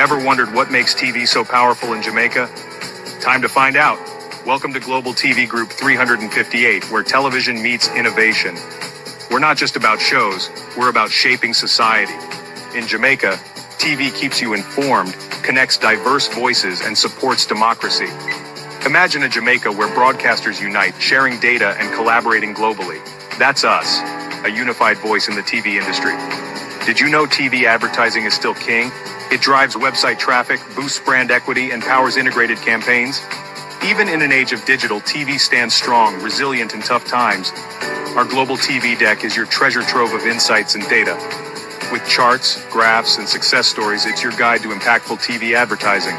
Ever wondered what makes TV so powerful in Jamaica? Time to find out. Welcome to Global TV Group 358, where television meets innovation. We're not just about shows, we're about shaping society. In Jamaica, TV keeps you informed, connects diverse voices, and supports democracy. Imagine a Jamaica where broadcasters unite, sharing data and collaborating globally. That's us, a unified voice in the TV industry. Did you know TV advertising is still king? It drives website traffic, boosts brand equity, and powers integrated campaigns. Even in an age of digital, TV stands strong, resilient in tough times. Our Global TV Deck is your treasure trove of insights and data. With charts, graphs, and success stories, it's your guide to impactful TV advertising.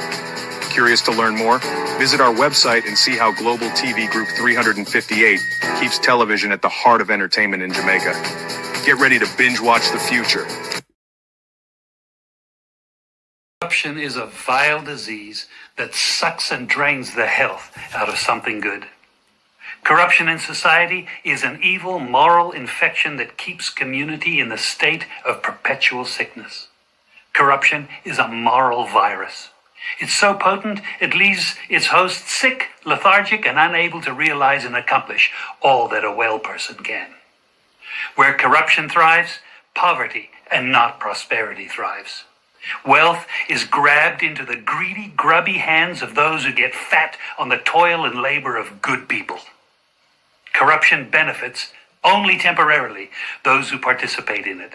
Curious to learn more? Visit our website and see how Global TV Group 358 keeps television at the heart of entertainment in Jamaica. Get ready to binge watch the future. Corruption is a vile disease that sucks and drains the health out of something good. Corruption in society is an evil moral infection that keeps community in a state of perpetual sickness. Corruption is a moral virus. It's so potent, it leaves its host sick, lethargic, and unable to realize and accomplish all that a well person can. Where corruption thrives, poverty and not prosperity thrives. Wealth is grabbed into the greedy, grubby hands of those who get fat on the toil and labor of good people. Corruption benefits only temporarily those who participate in it.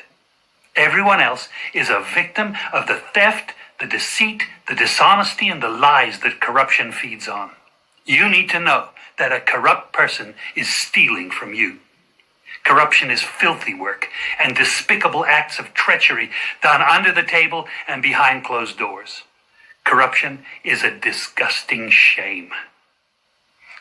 Everyone else is a victim of the theft, the deceit, the dishonesty, and the lies that corruption feeds on. You need to know that a corrupt person is stealing from you. Corruption is filthy work and despicable acts of treachery done under the table and behind closed doors. Corruption is a disgusting shame.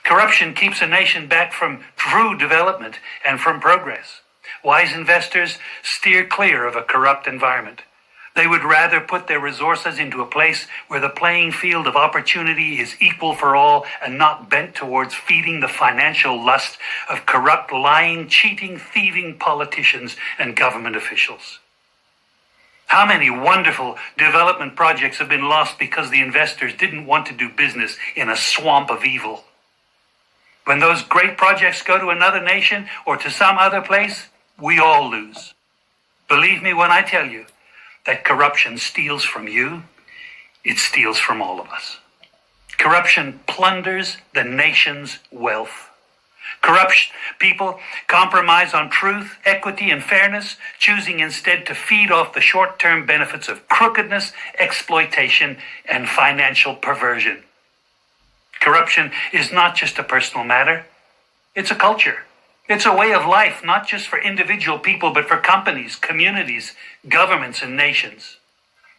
Corruption keeps a nation back from true development and from progress. Wise investors steer clear of a corrupt environment. They would rather put their resources into a place where the playing field of opportunity is equal for all and not bent towards feeding the financial lust of corrupt, lying, cheating, thieving politicians and government officials. How many wonderful development projects have been lost because the investors didn't want to do business in a swamp of evil? When those great projects go to another nation or to some other place, we all lose. Believe me when I tell you that corruption steals from you, it steals from all of us. Corruption plunders the nation's wealth. Corrupt people compromise on truth, equity, and fairness, choosing instead to feed off the short-term benefits of crookedness, exploitation, and financial perversion. Corruption is not just a personal matter, it's a culture. It's a way of life, not just for individual people, but for companies, communities, governments, and nations.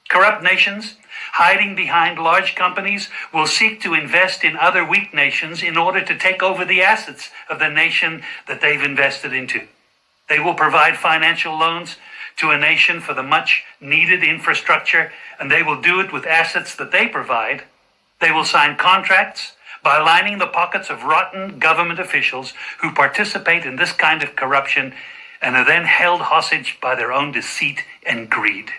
Corrupt nations, hiding behind large companies, will seek to invest in other weak nations in order to take over the assets of the nation that they've invested into. They will provide financial loans to a nation for the much-needed infrastructure, and they will do it with assets that they provide. They will sign contracts by lining the pockets of rotten government officials who participate in this kind of corruption and are then held hostage by their own deceit and greed.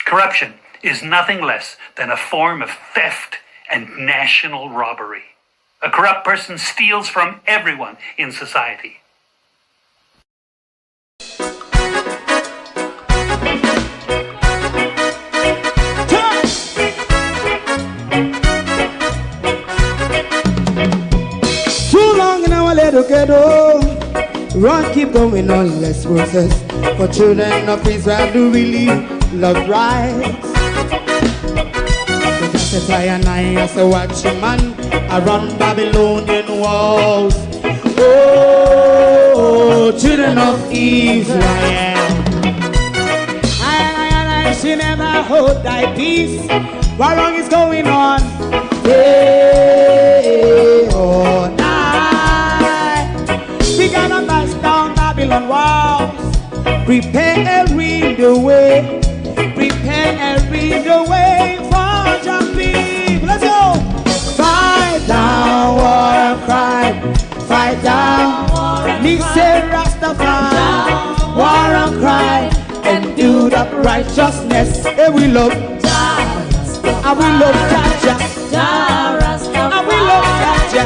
Corruption is nothing less than a form of theft and national robbery. A corrupt person steals from everyone in society. Ghetto, run, keep going on, less process. For children of Israel do really love rights. So just I and I as a watchman around Babylonian walls. Oh, children of Israel, I should never hold thy peace. What wrong is going on? Hey, oh, we gotta bust down Babylon walls. Prepare and read the way. Prepare and read the way for your people. Let's go. Fight down war and crime. Fight down. Me say Rastafari. War and crime. And do that righteousness. Hey, we love. And we love Jaja. And we love Jaja.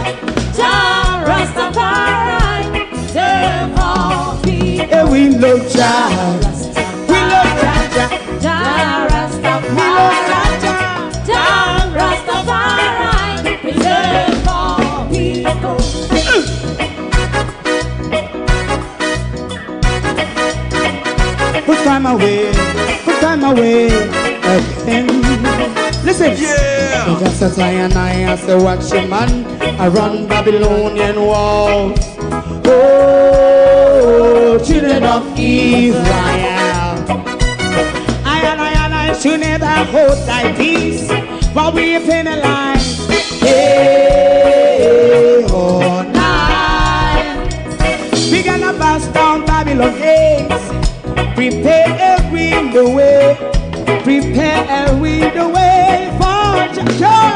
And we love Jaja. We love Jaja. We love Jaja. Put time away again. Listen, yeah. Just as I and I say, watch your man, I run Babylonian walls. Oh, children of Israel. I should never hold thy peace, while we are penalized. Hey, oh, night. We gonna bust down Babylon gates. Prepare the way. Prepare the way for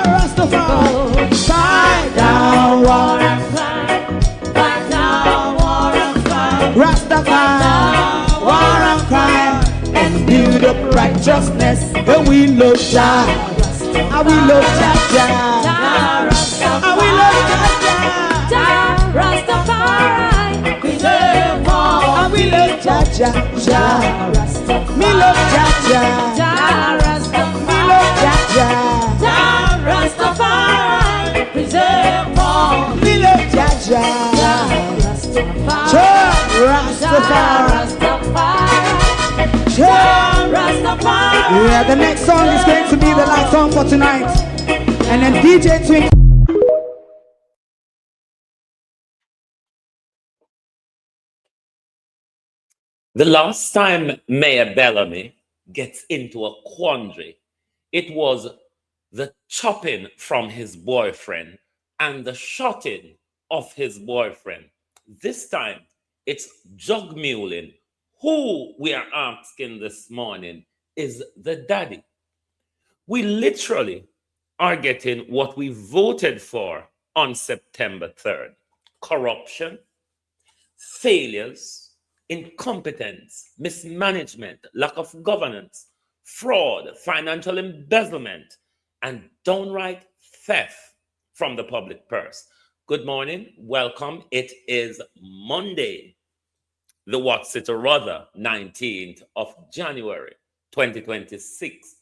Rastafari. Fight down war and fight. Fight down war and fight. Rastafari, war and fight. And build up righteousness. And we love Jah. And we love Jah. And we love Jah. Rastafari. And we love Jah. Me love Jah. Me love Jah. Rastafari. Preserve all. Me love Jah. Rastafari. Yeah, the next song is going to be the last song for tonight. And then DJ Twink. The last time Mayor Bellamy gets into a quandary, it was the chopping from his boyfriend and the shotting of his boyfriend. This time, it's jug muling. Who we are asking this morning is the daddy. We literally are getting what we voted for on September 3rd. Corruption, failures, incompetence, mismanagement, lack of governance, fraud, financial embezzlement, and downright theft from the public purse. Good morning, welcome. It is Monday, the what's it or rather 19th of January 2026,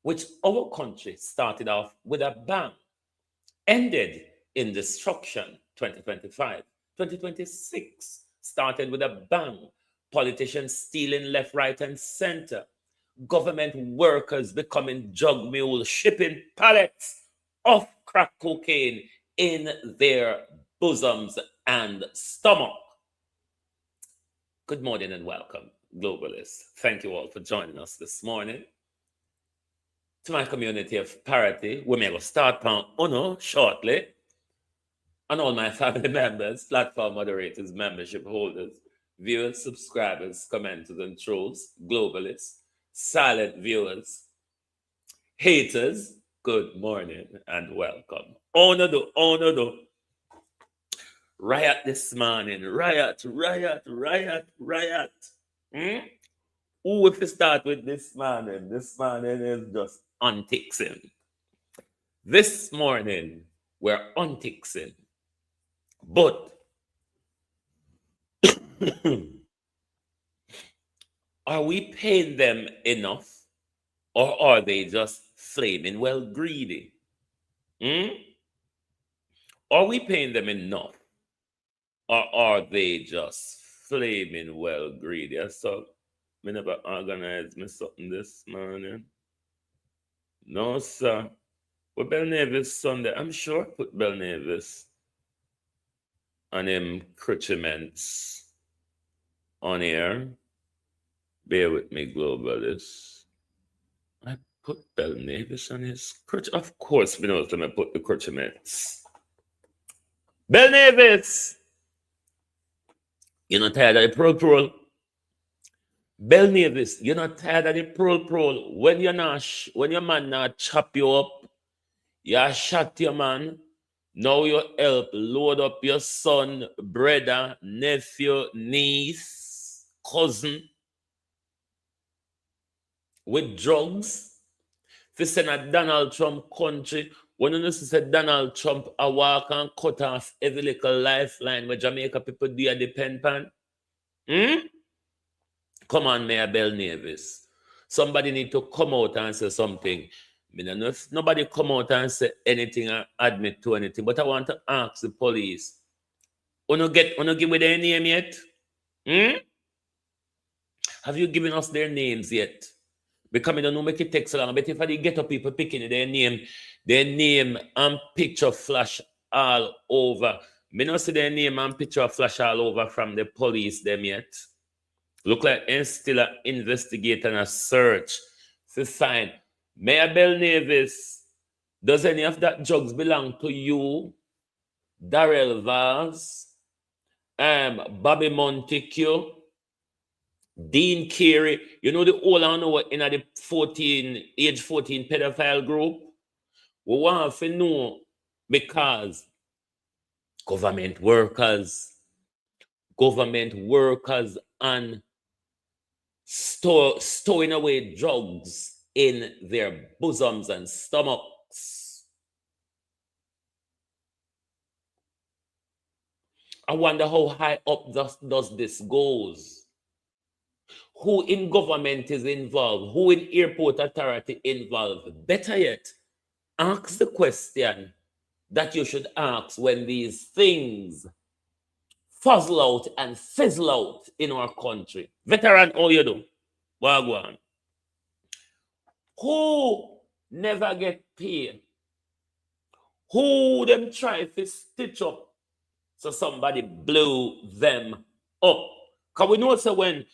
which our country started off with a bang, ended in destruction 2025. 2026 started with a bang. Politicians stealing left, right, and center. Government workers becoming jug mules, shipping pallets of crack cocaine in their bosoms and stomach. Good morning and welcome, globalists. Thank you all for joining us this morning. To my community of parity, we may go start on Uno shortly. And all my family members, platform moderators, membership holders, viewers, subscribers, commenters, and trolls, globalists, silent viewers, haters, good morning and welcome. Ono do. Riot this morning. Riot. Who if we start with this morning? This morning is just untixing. This morning, we're untixing. But are we paying them enough, or are they just flaming well greedy? Are we paying them enough, or are they just flaming well greedy? So me never organize me something this morning. No, sir. Well, Bell Navis Sunday, I'm sure I put Bell Navis and him crutchments on air. Bear with me, globalists. I put Bell Navis on his crutch. Of course, we know them. I put the crutchments. Bell Navis, you're not tired of the pro. Bell Navis, you're not tired of the pro. When you're not, when your man not chop you up, you shot your man. Now you help load up your son, brother, nephew, niece, cousin with drugs. If send a Donald Trump country, when you see Donald Trump a walk and cut off every little lifeline where Jamaica people do a depend on. Come on, Mayor Bell Nevis. Somebody need to come out and say something. I don't know if nobody come out and say anything or admit to anything, but I want to ask the police. Wanna give me their name yet? Have you given us their names yet? Because I don't know, make it take so long. But if I get up people picking their name and picture flash all over. Me not see their name and picture flash all over from the police them yet. Look like it's still an investigate and a search to find. Mayor Bell Nevis, does any of that drugs belong to you? Darrell Vaz, Bobby Montague, Dean Carey, you know the all I know in the age 14 pedophile group? We want to know because government workers and storing away drugs in their bosoms and stomachs. I wonder how high up does this goes. Who in government is involved? Who in airport authority involved? Better yet, ask the question that you should ask when these things fuzzle out and fizzle out in our country. Veteran, how you do? Wagwan. Who never get paid? Who them try to stitch up so somebody blew them up? Because we know so when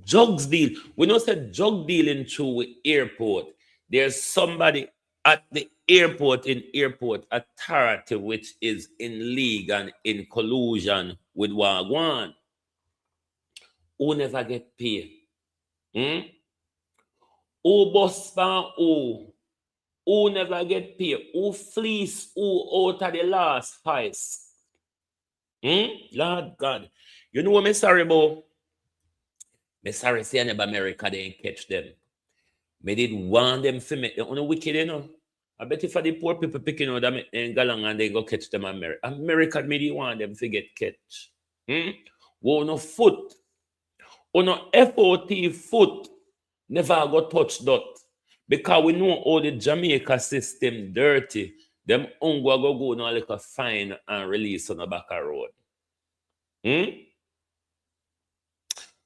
drugs deal, we know say drug dealing through airport, there's somebody at the airport in airport authority which is in league and in collusion with Wagwan. Who never get paid? Who boss pan who never get paid? Who fleece who out of the last heist? Lord God. You know what I'm sorry about? I'm sorry say America they ain't catch them. Me did want them to make them on wicked, you know. I bet if the poor people picking out them and go along and they go catch them America. America me did want them to get catch. Wo no foot. Or no FOT foot never go touch that. Because we know all the Jamaica system dirty. Them ungo go no like a fine and release on the back of road.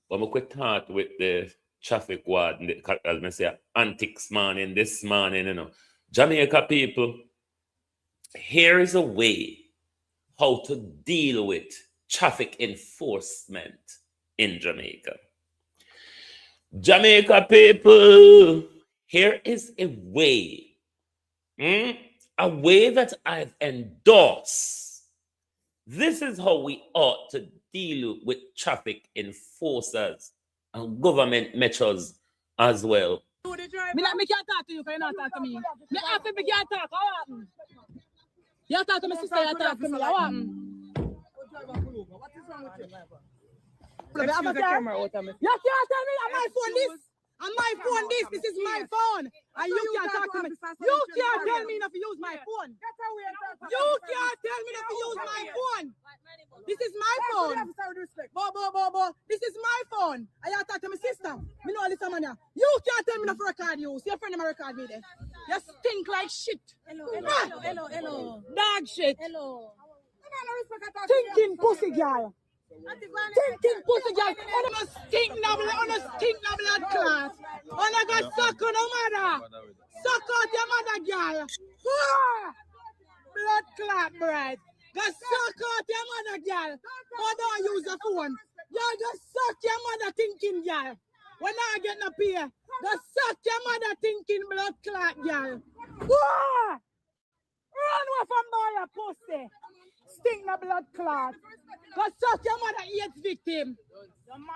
But we could start with the traffic ward, as I say, antics morning, this morning, you know. Jamaica people, here is a way how to deal with traffic enforcement in Jamaica. Jamaica people, here is a way that I've endorsed. This is how we ought to deal with traffic enforcers and government measures as well. Me can't talk to you because you don't talk to me. Me happy me can't talk. How happen? You talk to my sister, you talk to me. How happen? What is wrong with you? You can't tell me on my phone this. On my phone this. This is my phone. And you can't talk to me. You can't tell me not to use my phone. You can't tell me not to use my phone. This is my phone. This is my phone. I have to talk to my sister. Me know this man here. You can't tell me not to record you. See your friend never record me there. You stink like shit. Hello. Dog shit. Hello. Thinking pussy girl. Thinking pussy girl. On a stink na blood clot. On a go suck on a mother. Suck out your mother girl. Blood clot bread. Go suck out your mother girl. Or don't use a phone. Y'all just suck your mother thinking girl. When I get no pay. Go suck your mother thinking blood clot girl. Run away from boy a pussy. Stink na blood clot. Go suck your mother AIDS victim.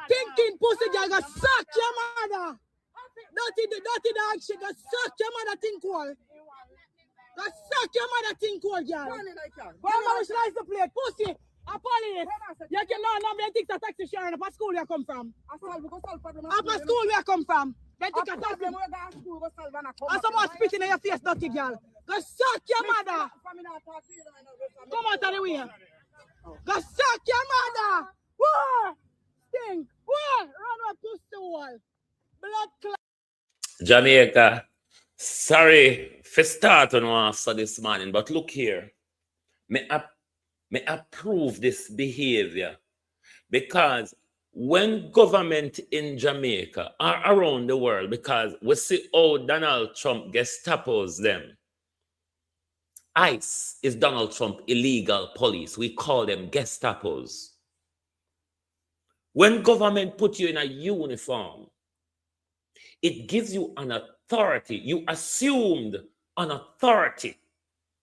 Thinking pussy girl, go suck your mother. Dirty dog shit, go suck your mother think cool. Go suck your mother think cool, girl. Go on, which license plate, pussy. A police. You can know number of things a taxi sharing. Up at school where you come from. Up at school where you come from. Then take a talk. And someone spitting in your face, dirty girl. Go suck your mother. Come out of the way. Go suck your mother. War. Stink. War. Run up to the wall. Blood clot. Jamaica, sorry for starting after this morning, but look here. Me approve this behavior because when government in Jamaica or around the world, because we see how Donald Trump Gestapos them. ICE is Donald Trump illegal police. We call them Gestapos. When government put you in a uniform, it gives you an authority. You assumed an authority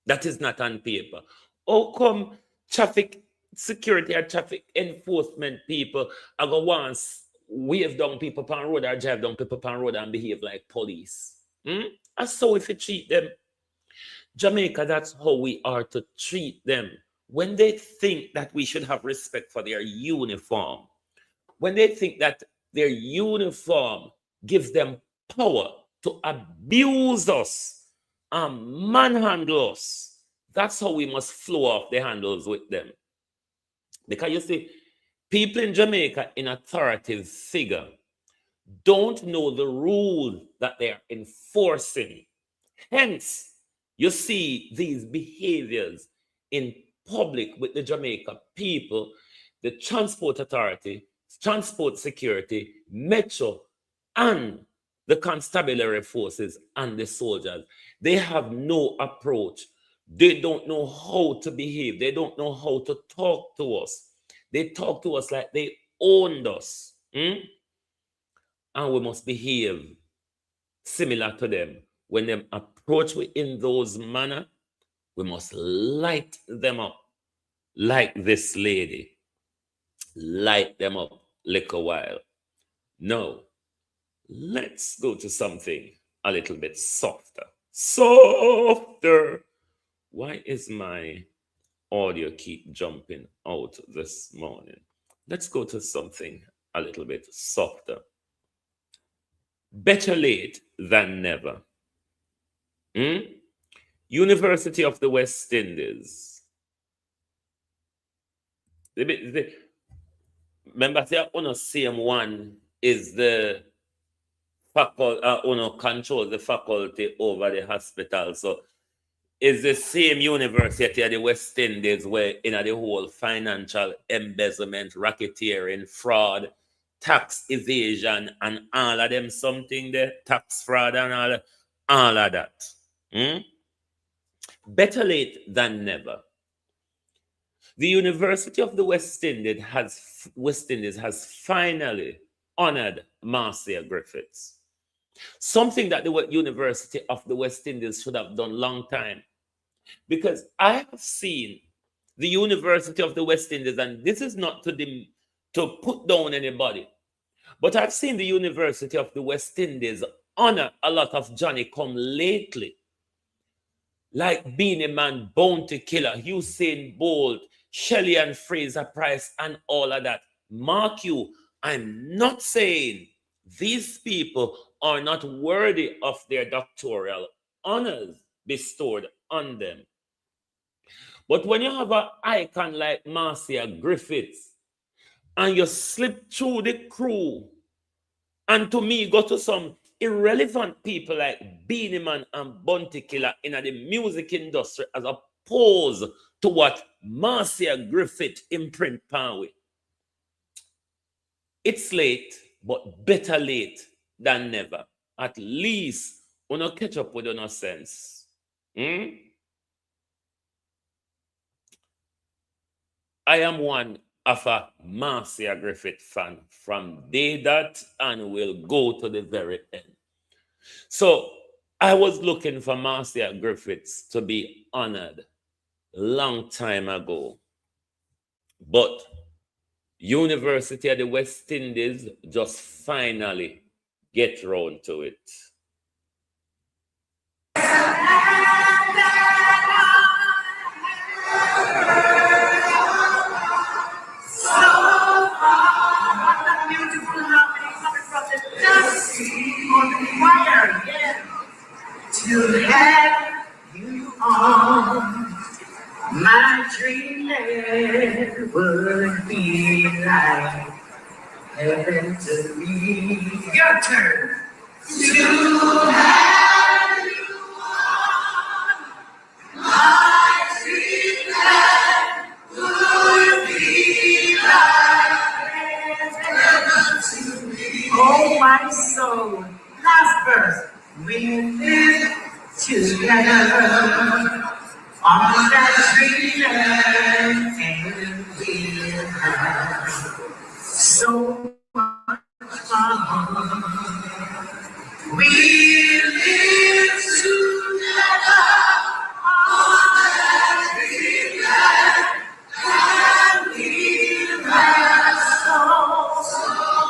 that is not on paper. How come traffic security or traffic enforcement people are going to once wave down people on road or drive down people on road and behave like police? And so if you treat them, Jamaica, that's how we are to treat them. When they think that we should have respect for their uniform, when they think that their uniform gives them power to abuse us and manhandle us, that's how we must flow off the handles with them. Because you see, people in Jamaica in authoritative figure don't know the rule that they are enforcing. Hence, you see these behaviors in public with the Jamaica people, the Transport Authority, Transport Security, Metro, and the constabulary forces and the soldiers. They have no approach. They don't know how to behave. They don't know how to talk to us. They talk to us like they owned us. And we must behave similar to them. When them approach we in those manner, we must light them up like this lady. Light them up little while. No, let's go to something a little bit softer. Softer. Why is my audio keep jumping out this morning? Let's go to something a little bit softer. Better late than never. University of the West Indies. Remember, the same one is the faculty, controls the faculty over the hospital. So it's the same university at the West Indies where in the whole financial embezzlement, racketeering, fraud, tax evasion, and all of them something there, tax fraud and all of that. Better late than never. The University of the West Indies has finally honored Marcia Griffiths. Something that the University of the West Indies should have done long time. Because I have seen the University of the West Indies, and this is not to put down anybody, but I've seen the University of the West Indies honor a lot of Johnny come lately. Like Beanie Man, Bounty Killer, Usain Bolt, Shelley and Fraser Price, and all of that. Mark you, I'm not saying these people are not worthy of their doctoral honors bestowed on them. But when you have an icon like Marcia Griffiths, and you slip through the crew, and to me go to some irrelevant people like Beanie Man and Bounty Killer in the music industry as opposed to what Marcia Griffith imprint power. It's late, but better late than never. At least we don't catch up with no sense. I am one of a Marcia Griffith fan from day that and will go to the very end. So I was looking for Marcia Griffiths to be honored long time ago. But University of the West Indies just finally get round to it. to have you on my dreamland would be like heaven to me. Your turn. To have you on my dreamland would be like heaven to me. Oh, my soul. Last verse. We live together on that dreamland, and we'll have so much fun. We live together on that dreamland, and we'll have so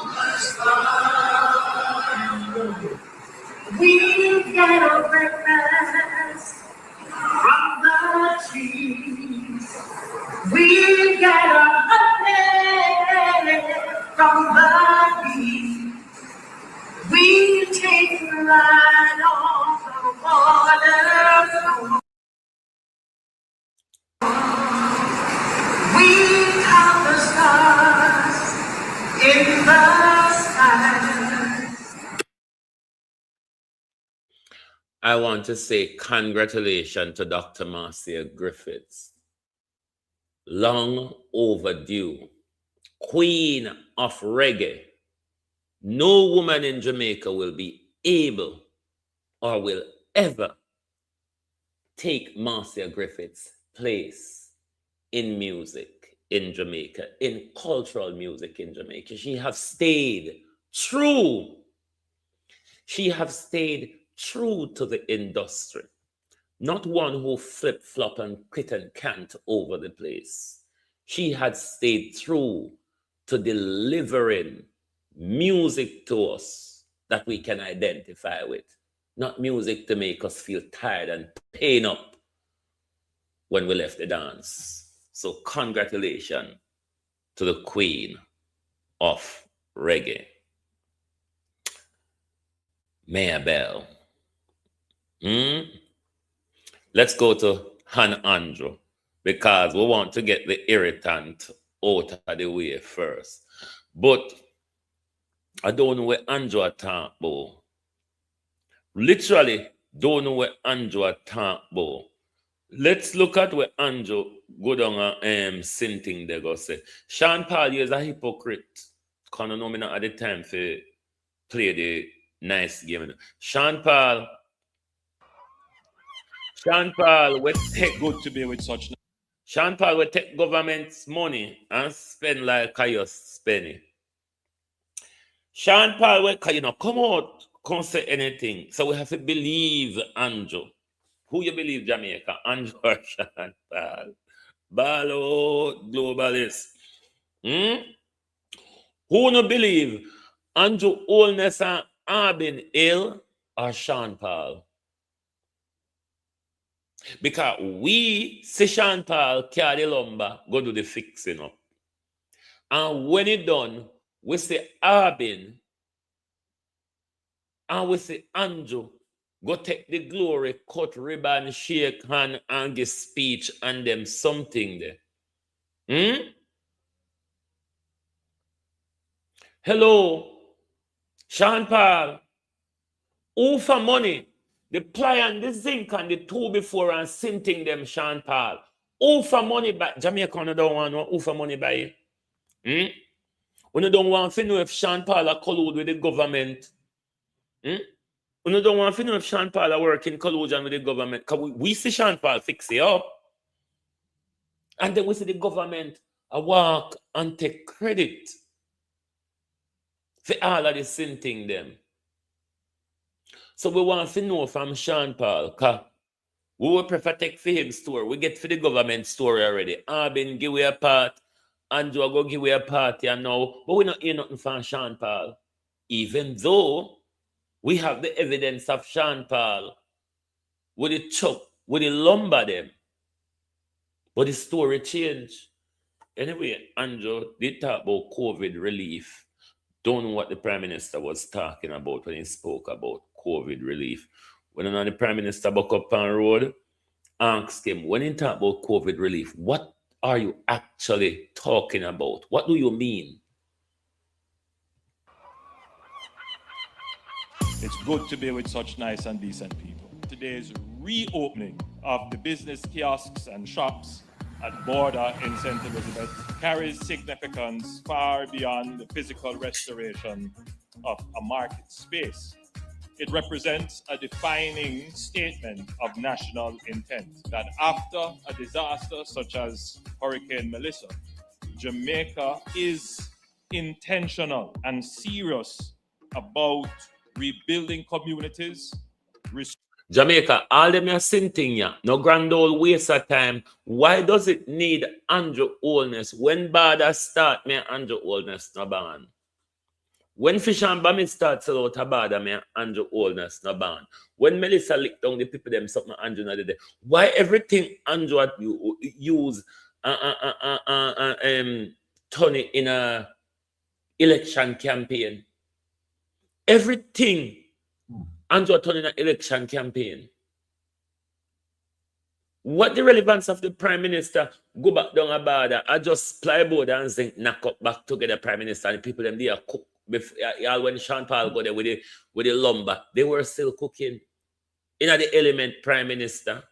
much fun. We'll get a breakfast from the trees. We get a honey from the bee. We take the ride on the water. We count the stars in the sky. I want to say congratulations to Dr. Marcia Griffiths. Long overdue. Queen of reggae. No woman in Jamaica will be able or will ever take Marcia Griffiths' place in music in Jamaica, in cultural music in Jamaica. She have stayed true. She have stayed true to the industry. Not one who flip-flop and quit and cant over the place. She had stayed true to delivering music to us that we can identify with. Not music to make us feel tired and pain up when we left the dance. So congratulations to the queen of reggae. Maya Bell. Let's go to Han Andrew because we want to get the irritant out of the way first. But I don't know where Andrew talk about. Literally don't know where Andrew talk about. Let's look at where Andrew go down and sinting there go say. Sean Paul is a hypocrite. Because I know me not at the time for play the nice game. Sean Paul will take Good to be with such. Sean Paul will take government's money and spend like I just spend it. Sean Paul will, come out, can't say anything. So we have to believe Andrew. Who you believe, Jamaica? Andrew or Sean Paul? Ballo, globalist. Who no believe Andrew Holness and Arbin Hill or Sean Paul? Because we see Sean Paul carry the lumber, go do the fixing up. And when it done, we see Arbin and we see Andrew go take the glory, cut ribbon, shake hand, and give speech and them something there. Hello, Sean Paul. Who for money? The ply and the zinc and the two before and sinting them, Sean Paul. Who for money by Jamaica don't want no who for money by it? We don't want to know if Sean Paul are collude with the government. We don't want to know if Sean Paul are working collusion with the government. Because we see Sean Paul fix it up. And then we see the government walk and take credit for all of the sinting them. So we want to know from Sean Paul, because we will prefer take for him story. We get for the government story already. Arbin give away a part, Andrew go give away a party and now, but we not hear nothing from Sean Paul. Even though we have the evidence of Sean Paul with the chuck, with the lumber them. But the story changed. Anyway, Andrew did talk about COVID relief. Don't know what the Prime Minister was talking about when he spoke about COVID relief. when the Prime Minister buck up on road, ask him, when he talk about COVID relief, what are you actually talking about? What do you mean? It's good to be with such nice and decent people. Today's reopening of the business kiosks and shops at Border in St. Elizabeth carries significance far beyond the physical restoration of a market space. It represents a defining statement of national intent that after a disaster such as Hurricane Melissa, Jamaica is intentional and serious about rebuilding communities. Jamaica, all them are sinting ya. No grand old waste of time. Why does it need Andrew Oldness? When Bada start, me Andrew Oldness no ban. When Fish and Bami start sell out a Bada, me Andrew Oldness no ban. When Melissa lick down the people them something Andrew not there. Why everything Andrew use turn it in a election campaign? Everything Andrew turn in an election campaign. What the relevance of the Prime Minister go back down a border? I just plyboard and think knock up back together Prime Minister and the people them there cook. Before, when Sean Paul go there with the lumber, they were still cooking. In the element Prime Minister.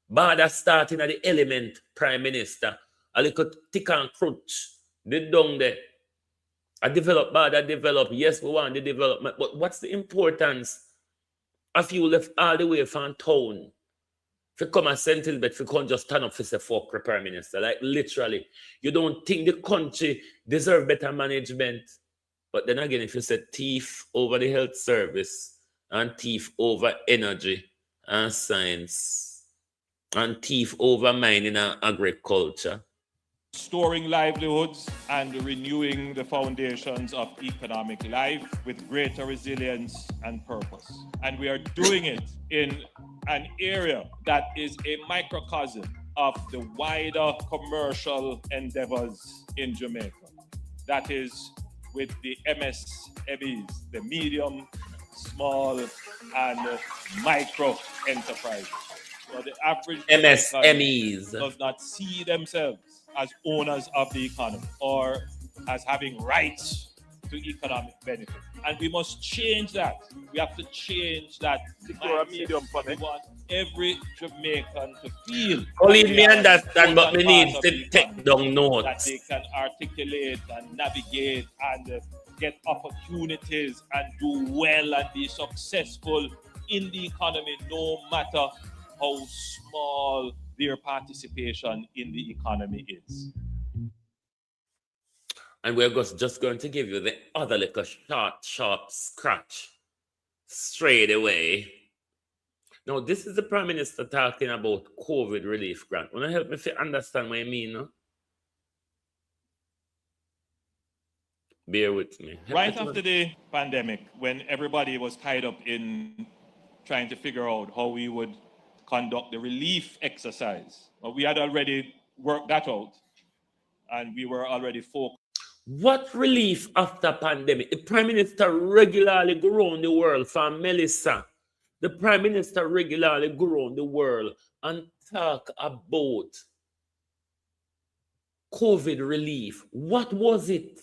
Border starting at the element Prime Minister. A little tick and crutch. They down there. I develop border, develop. Yes, we want the development. But what's the importance of you left all the way from town? If you come and St. Elizabeth, if you can't just stand up for say fuck the Prime Minister. Like literally. You don't think the country deserve better management. But then again, if you say thief over the health service and thief over energy and science and thief over mining and agriculture. Restoring livelihoods and renewing the foundations of economic life with greater resilience and purpose. And we are doing it in an area that is a microcosm of the wider commercial endeavors in Jamaica. That is with the MSMEs, the medium, small, and micro enterprises. So the average MSMEs does not see themselves as owners of the economy or as having rights to economic benefit. And we must change that. We have to change that. Medium for we want every Jamaican to feel. Only me understand, but we need to take down notes. That they can articulate and navigate and get opportunities and do well and be successful in the economy, no matter how small their participation in the economy is. And we're just going to give you the other little sharp scratch straight away. Now, this is the Prime Minister talking about COVID relief grant. Wanna help me to understand what I mean, no? Bear with me. Right after the pandemic, when everybody was tied up in trying to figure out how we would conduct the relief exercise, but we had already worked that out, and we were already focused. What relief after pandemic? The Prime Minister regularly go around the world from Melissa. The Prime Minister regularly go around the world and talk about COVID relief. What was it?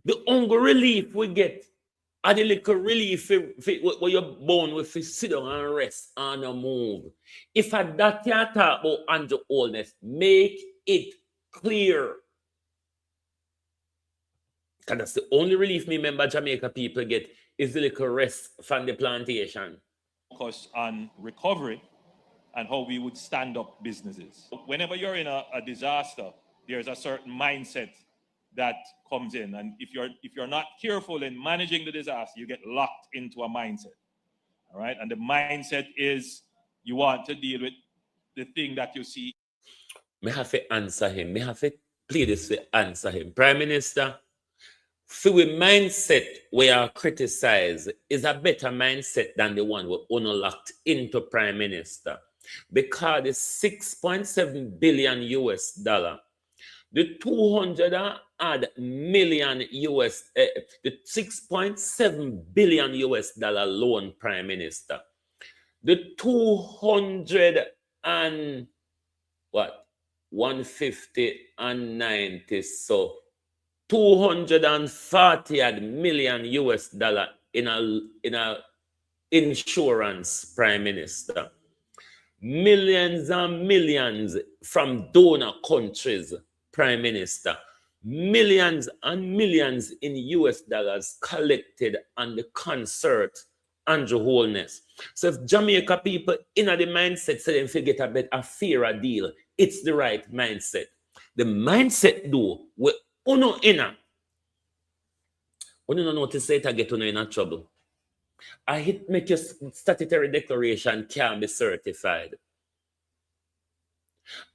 The hunger relief we get, and the little relief where you're born with, sit down and rest and move. If at that you talk about Andrew Oldness, make it clear. Because that's the only relief me remember Jamaica people get is the little rest from the plantation. Focus on recovery and how we would stand up businesses. Whenever you're in a disaster, there's a certain mindset that comes in, and if you're not careful in managing the disaster, you get locked into a mindset. All right, and the mindset is you want to deal with the thing that you see. Me have to answer him. Me have to play this to answer him. Prime Minister, for we mindset we are criticized is a better mindset than the one we're unlocked into Prime Minister, because the $6.7 billion The 200 odd million US, the 6.7 billion US dollar loan, Prime Minister. The 200 and what? 150 and 90, so 240 odd million US dollar in a insurance, Prime Minister. Millions and millions from donor countries, Prime Minister. Millions and millions in US dollars collected on the concert, Andrew Holness. So if Jamaica people in the mindset say them forget a fairer deal, it's the right mindset. The mindset though, we uno inna. Uno no notice it get uno in trouble. I hit make your statutory declaration can be certified.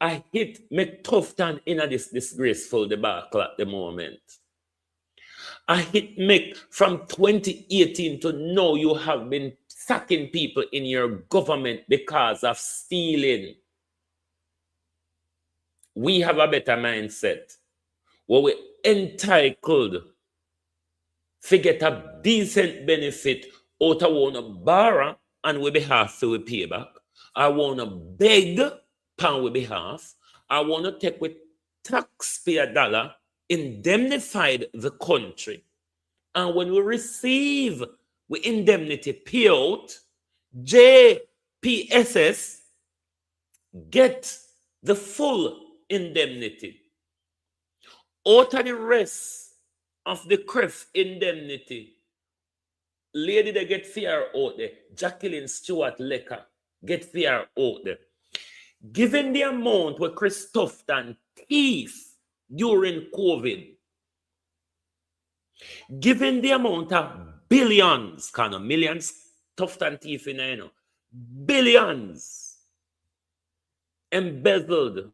I hit make Tufton in this disgraceful debacle at the moment. I hit make from 2018 to now you have been sacking people in your government because of stealing. We have a better mindset where we're entitled to get a decent benefit out of one to borrow on we behalf to we pay back. I want to beg on we behalf. I want to take with taxpayer dollar, indemnified the country. And when we receive we indemnity payout, JPSS get the full indemnity. Out of the rest of the CREF indemnity, lady they get fair out there, Jacqueline Stewart Lecker get fair out there. Given the amount where Chris Tufton thief during COVID, given the amount of billions, kind of millions, Tufton thief in there, you know, billions embezzled,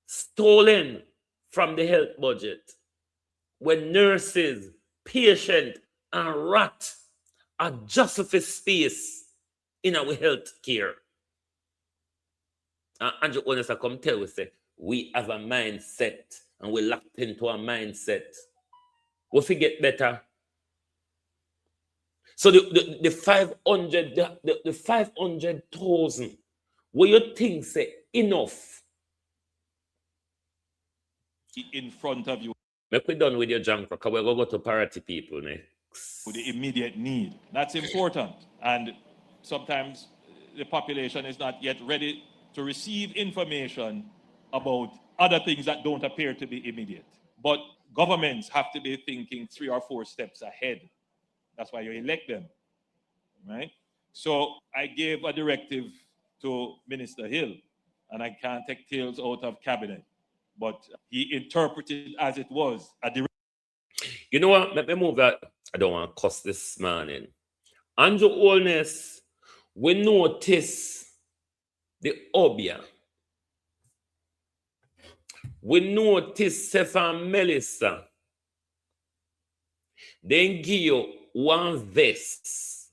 stolen from the health budget, when nurses, patients, and rat are just for space in our health care. And Andrew Honest come tell us, say, we have a mindset and we locked into a mindset. We forget better. So the 500,000, what you think say enough? In front of you. Make we done with your junk because we're going to go to parity people next. With the immediate need. That's important. And sometimes the population is not yet ready to receive information about other things that don't appear to be immediate. But governments have to be thinking 3 or 4 steps ahead. That's why you elect them, right? So I gave a directive to Minister Hill, and I can't take tails out of cabinet, but he interpreted as it was a directive. You know what? Let me move that. I don't want to cuss this morning. Andrew Holness, we notice the obia. We notice Stefan Melissa. Then give you one vest,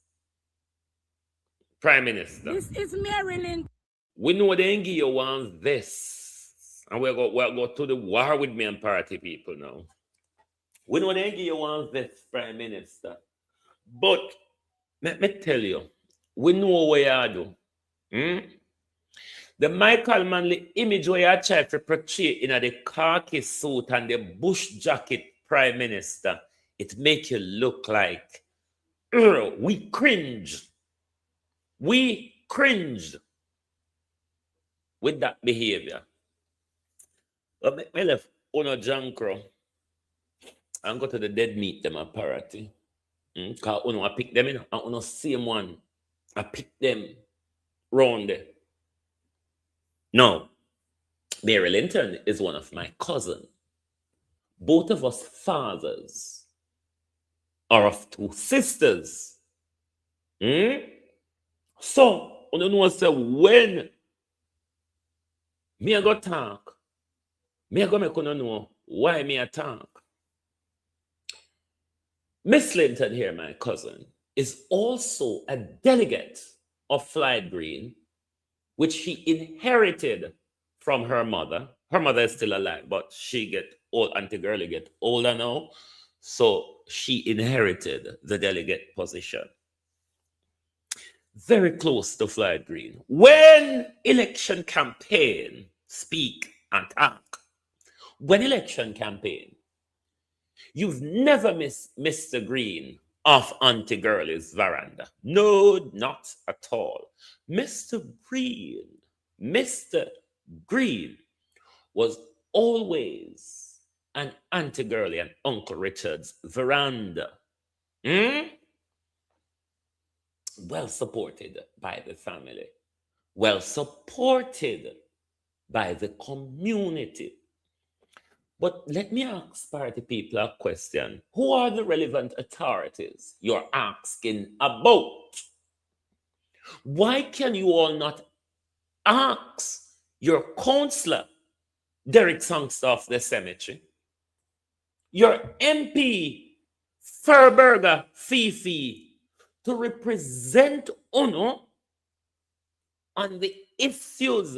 Prime Minister. This is Maryland. We know they give you one vest. And we'll go to the war with me and party people now. We know they give you one vest, Prime Minister. But let me tell you, we know what you do. The Michael Manley image where you try to portray in the khaki suit and the bush jacket, Prime Minister, it make you look like we cringe. We cringed with that behavior. But me left Uno Jankro and go to the dead meat them a party. Because Uno I pick them in and Uno same one. I pick them round there. Now, Mary Linton is one of my cousins. Both of us fathers are of 2 sisters. So, you know, say when me I go talk, me I go make you know why me I talk. Miss Linton here, my cousin, is also a delegate of Flight Green, which he inherited from her mother. Her mother is still alive, but she get old. Auntie Girlie get older now, so she inherited the delegate position. Very close to Floyd Green. When election campaign speak and talk, when election campaign, you've never missed Mr. Green off Auntie Girlie's veranda. No, not at all. Mr. Green was always an Auntie Girlie and Uncle Richard's veranda. Well supported by the family, well supported by the community. But let me ask party people a question. Who are the relevant authorities you're asking about? Why can you all not ask your councillor, Derek Sangster of the cemetery, your MP, Furberger Fifi, to represent UNO on the issues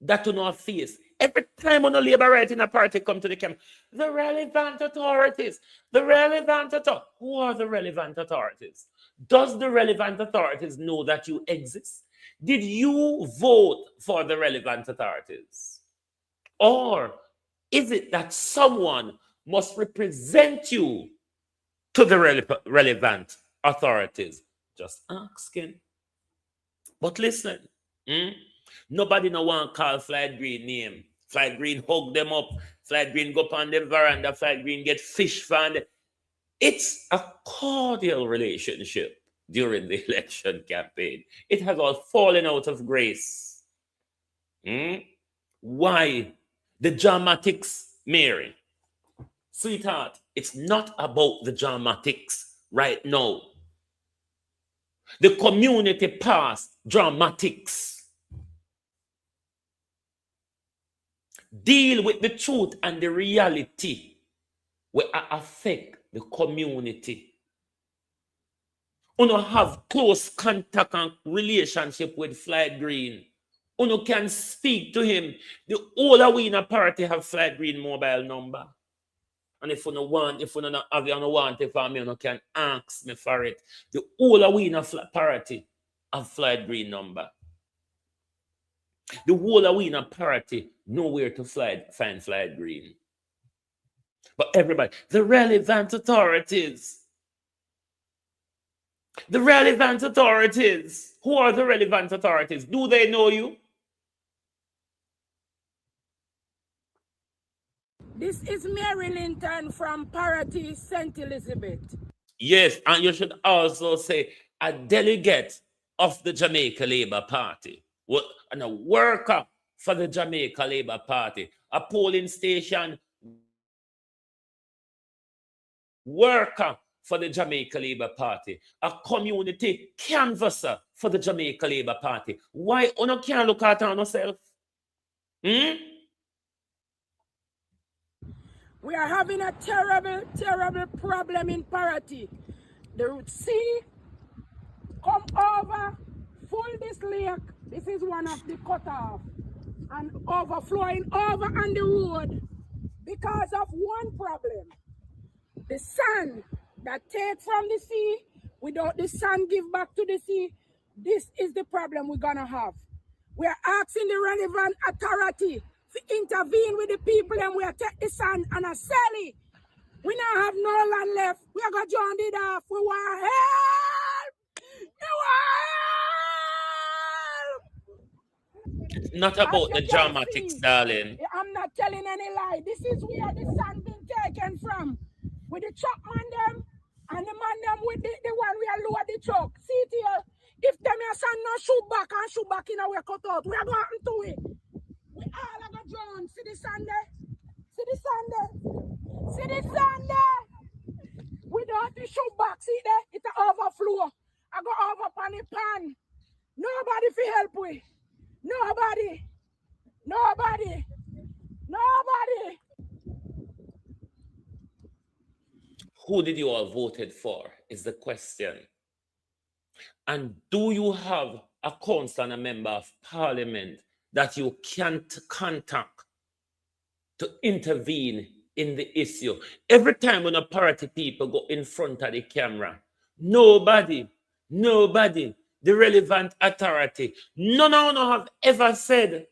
that UNO face? Every time UNO Labour right in a party come to the camp, the relevant authorities, who are the relevant authorities? Does the relevant authorities know that you exist? Did you vote for the relevant authorities? Or is it that someone must represent you to the relevant authorities? Just asking. But listen, nobody no want call Floyd Green name. Floyd Green hug them up. Floyd Green go up on the veranda. Floyd Green get fish fund. It's a cordial relationship during the election campaign. It has all fallen out of grace. Why? The dramatics, Mary. Sweetheart, it's not about the dramatics right now. The community past dramatics. Deal with the truth and the reality will affect the community. Uno have close contact and relationship with Floyd Green. Uno can speak to him. The older we in a party have Floyd Green mobile number. And if you don't want, if you don't have you don't want it for me, you can ask me for it. The older we in a party have Floyd Green number. The older we in a party know where to find Floyd Green. But everybody, the relevant authorities. The relevant authorities. Who are the relevant authorities? Do they know you? This is Mary Linton from Parity, St. Elizabeth. Yes, and you should also say a delegate of the Jamaica Labour Party and a worker for the Jamaica Labour Party, a polling station worker for the Jamaica Labour Party, a community canvasser for the Jamaica Labour Party. Why you can't look at yourself? We are having a terrible, terrible problem in Parity. The sea come over, full this lake. This is one of the cutoff, and overflowing over on the road because of one problem. The sand that take from the sea, without the sand give back to the sea, this is the problem we're gonna have. We are asking the relevant authority to intervene with the people and we are take the sand and sell it. We now have no land left. We are gonna join it off. We want help! We want help! It's not about the dramatics, darling. I'm not telling any lie. This is where the sand been taken from. With the truck man them and the man them with the one we are lower the truck. See it here. If them your son no shoot back in our cut out, we are going to it. We all are going to drown. See the sand there? See the sand there? See the sand there? We don't have to shoot back. See there? It's an overflow. I go over on the pan. Nobody for help with. Nobody. Nobody. Nobody. Who did you all voted for is the question. And do you have a council and a member of parliament that you can't contact to intervene in the issue. Every time when a party people go in front of the camera, nobody, the relevant authority, none of them have ever said,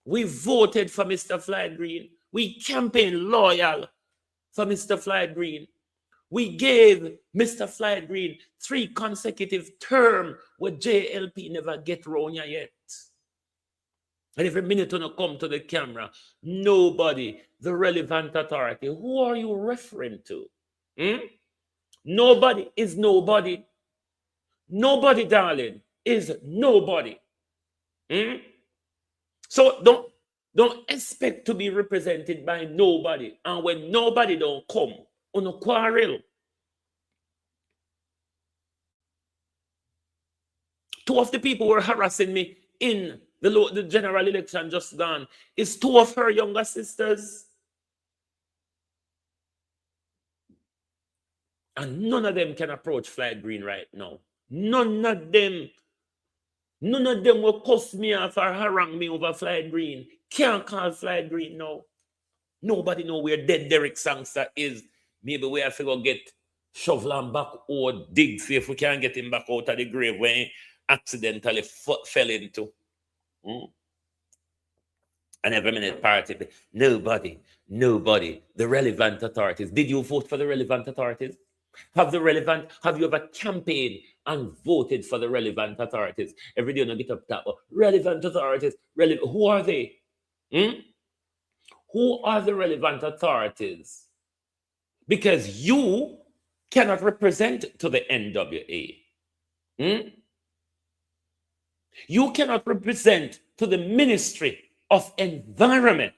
we voted for Mr. Floyd Green. We campaigned loyal for Mr. Floyd Green. We gave Mr. Floyd Green 3 consecutive terms where JLP never get round here yet. And every minute when you come to the camera, nobody, the relevant authority, who are you referring to? Nobody is nobody. Nobody, darling, is nobody. So don't expect to be represented by nobody. And when nobody don't come, on a quarrel. 2 of the people were harassing me in the general election just gone. It's 2 of her younger sisters. And none of them can approach Floyd Green right now. None of them will cuss me off or harangue me over Floyd Green. Can't call Floyd Green now. Nobody know where dead Derek Sangster is. Maybe we have to go get shovel and back or dig, see if we can get him back out of the grave when he accidentally fell into. And every minute party, nobody, the relevant authorities. Did you vote for the relevant authorities? Have you ever campaigned and voted for the relevant authorities? Every day on a get up top, relevant authorities, who are they? Who are the relevant authorities? Because you cannot represent to the NWA. You cannot represent to the Ministry of Environment,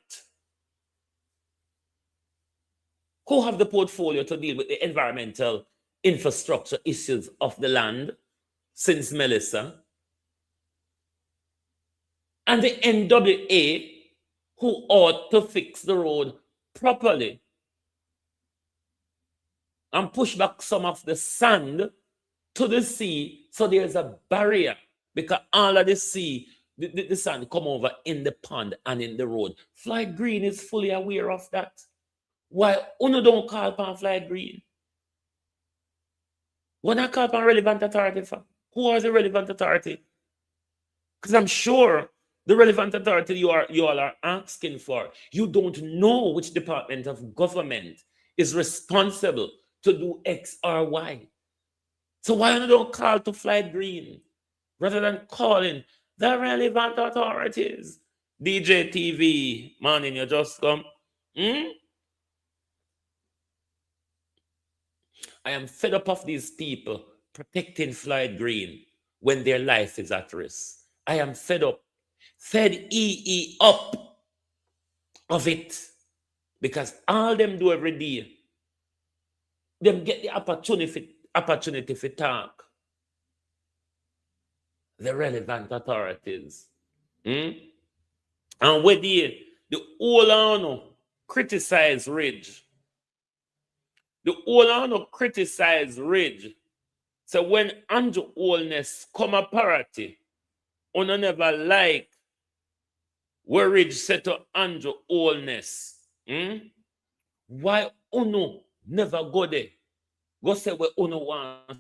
who have the portfolio to deal with the environmental infrastructure issues of the land since Melissa, and the NWA, who ought to fix the road properly and push back some of the sand to the sea so there's a barrier, because all of the sea, the sand come over in the pond and in the road. Floyd Green is fully aware of that. Why Uno don't call upon Floyd Green? When I call upon relevant authority for? Who are the relevant authority? Because I'm sure the relevant authority you all are asking for, you don't know which department of government is responsible to do X or Y. So why don't call to Floyd Green rather than calling the relevant authorities? DJ TV, morning, you just come. I am fed up of these people protecting Floyd Green when their life is at risk. I am fed up. Fed EE up of it. Because all them do every day, them get the opportunity to talk. The relevant authorities. And when the whole criticize Ridge. The whole criticize Ridge. So when Andrew Holness come a party, Uno never like where Ridge said to Andrew Holness. Why Uno never go there? Go say what Uno wants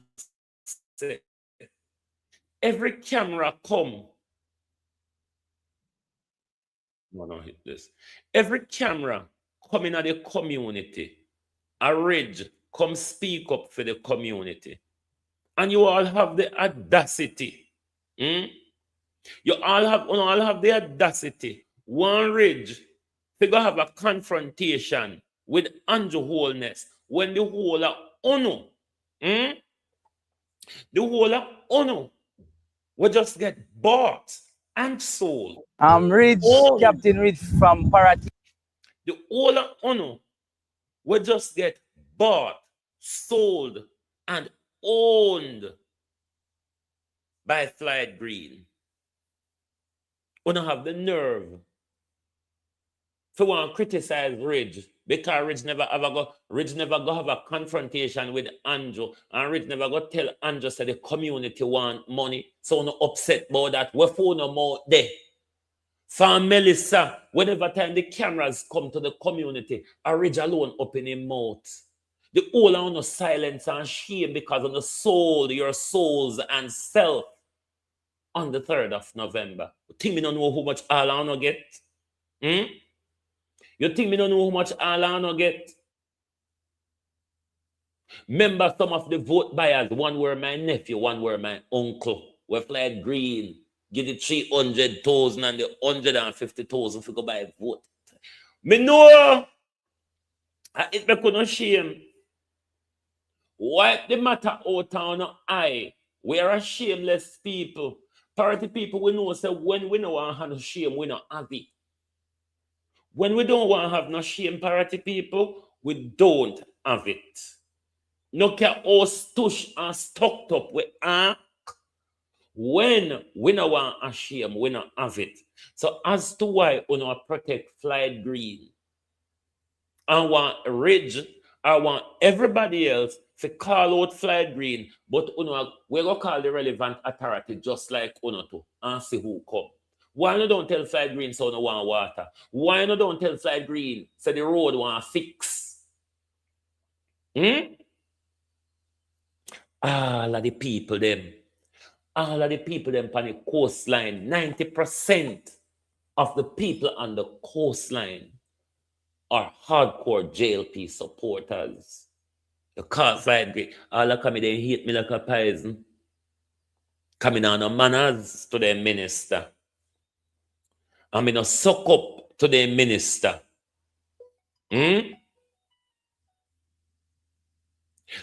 to say. Every camera come. No, hit this. Every camera come in at the community. A Ridge come speak up for the community. And you all have the audacity. You all have the audacity. One Ridge, they go have a confrontation with Andrew Holness when the whole of Uno, the whole of Uno will just get bought and sold. Ridge, Captain Ridge from Parati. The whole of Uno will just get bought, sold, and owned by Floyd Green. Uno have the nerve to want to criticize Ridge because Ridge never go have a confrontation with Andrew, and Ridge never go tell Andrew that the community want money. So no upset about that. We for no more there. For Melissa, whenever time the cameras come to the community, a ridge alone open him mouth. The whole on no silence and shame because of the soul, your souls and self on the 3rd of November. You think me don't know how much all I no get? Hmm? You think me don't know how much all I no get? Remember some of the vote buyers, one were my nephew, one were my uncle. We fly green, give the 300,000 and the 150,000 for go buy a vote. Me know, it me couldn't shame. Wipe the matter out on eye. We are a shameless people. Party people, we know, say when we don't want to have no shame, we don't have it. When we don't want to have no shame, party people, we don't have it. No care how stush and stuck up we are. When we don't want a shame, we don't have it. So as to why we don't protect flight green, I want Ridge, I want everybody else to call out flight green, but we're going to call the relevant authority just like Uno too and see who come. Why you don't tell flight green so no want water? Why you don't tell flight green so the road want fix? All of the people them on the coastline, 90% of the people on the coastline are hardcore JLP supporters. The car flight great. All of them they hate me like a poison. Coming on the manners to their minister. I'm in a suck up to their minister.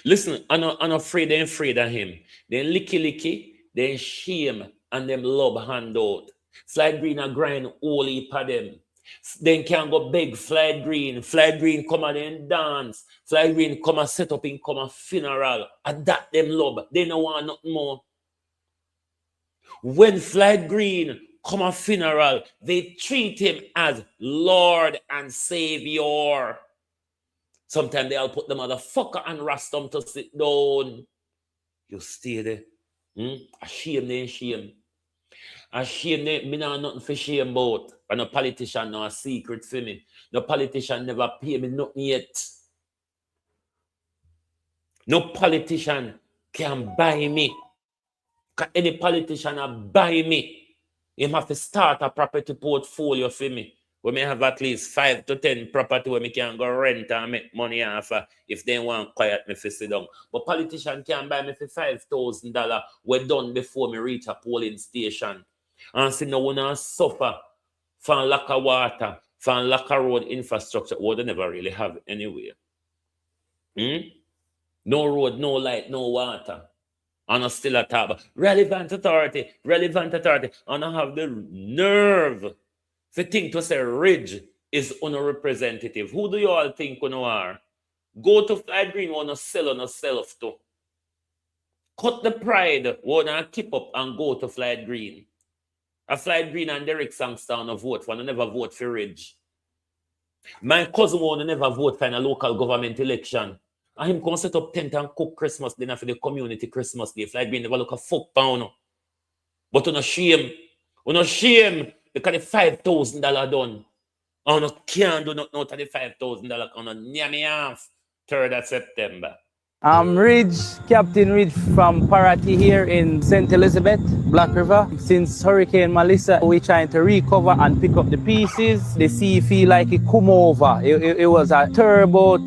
Listen, I'm not afraid of him. Then licky, then shame, and them love handout. Flight green a grind all heap of them. Then can go beg flight green come and then dance. Flight green come and set up in come a funeral. And that them love. They don't want nothing more. When flight green come a funeral, they treat him as Lord and Savior. Sometimes they'll put the motherfucker and Rastam to sit down. You stay there. A shame, they shame. A shame, me not nothing for shame about. And no politician no a secret for me. No politician never pay me nothing yet. No politician can buy me. Can any politician buy me? You have to start a property portfolio for me. We may have at least 5 to 10 property where me can go rent and make money off if they want quiet me for sit down. But politician can buy me for $5,000 we done before me reach a polling station. And see no one suffer from lack of water, from lack of road infrastructure. Well, they never really have it anyway. No road, no light, no water. And I still a talk. Relevant authority. And I have the nerve to think to say Ridge is unrepresentative. Who do you all think you are? Go to flight green, wanna sell on yourself too. Cut the pride, wanna keep up and go to flight green. A flight green and Derek Sangstown vote for, I never vote for Ridge. My cousin wanna never vote for a local government election. And him come set up tent and cook Christmas dinner for the community Christmas Day. Flight green never look a fuck pound. But on a shame because the $5,000 done. And you can't do nothing out of the $5,000 on a near me off 3rd of September. I'm Ridge, Captain Ridge from Paraty here in St. Elizabeth, Black River. Since Hurricane Melissa, we're trying to recover and pick up the pieces. The sea feel like it come over. It was a terrible,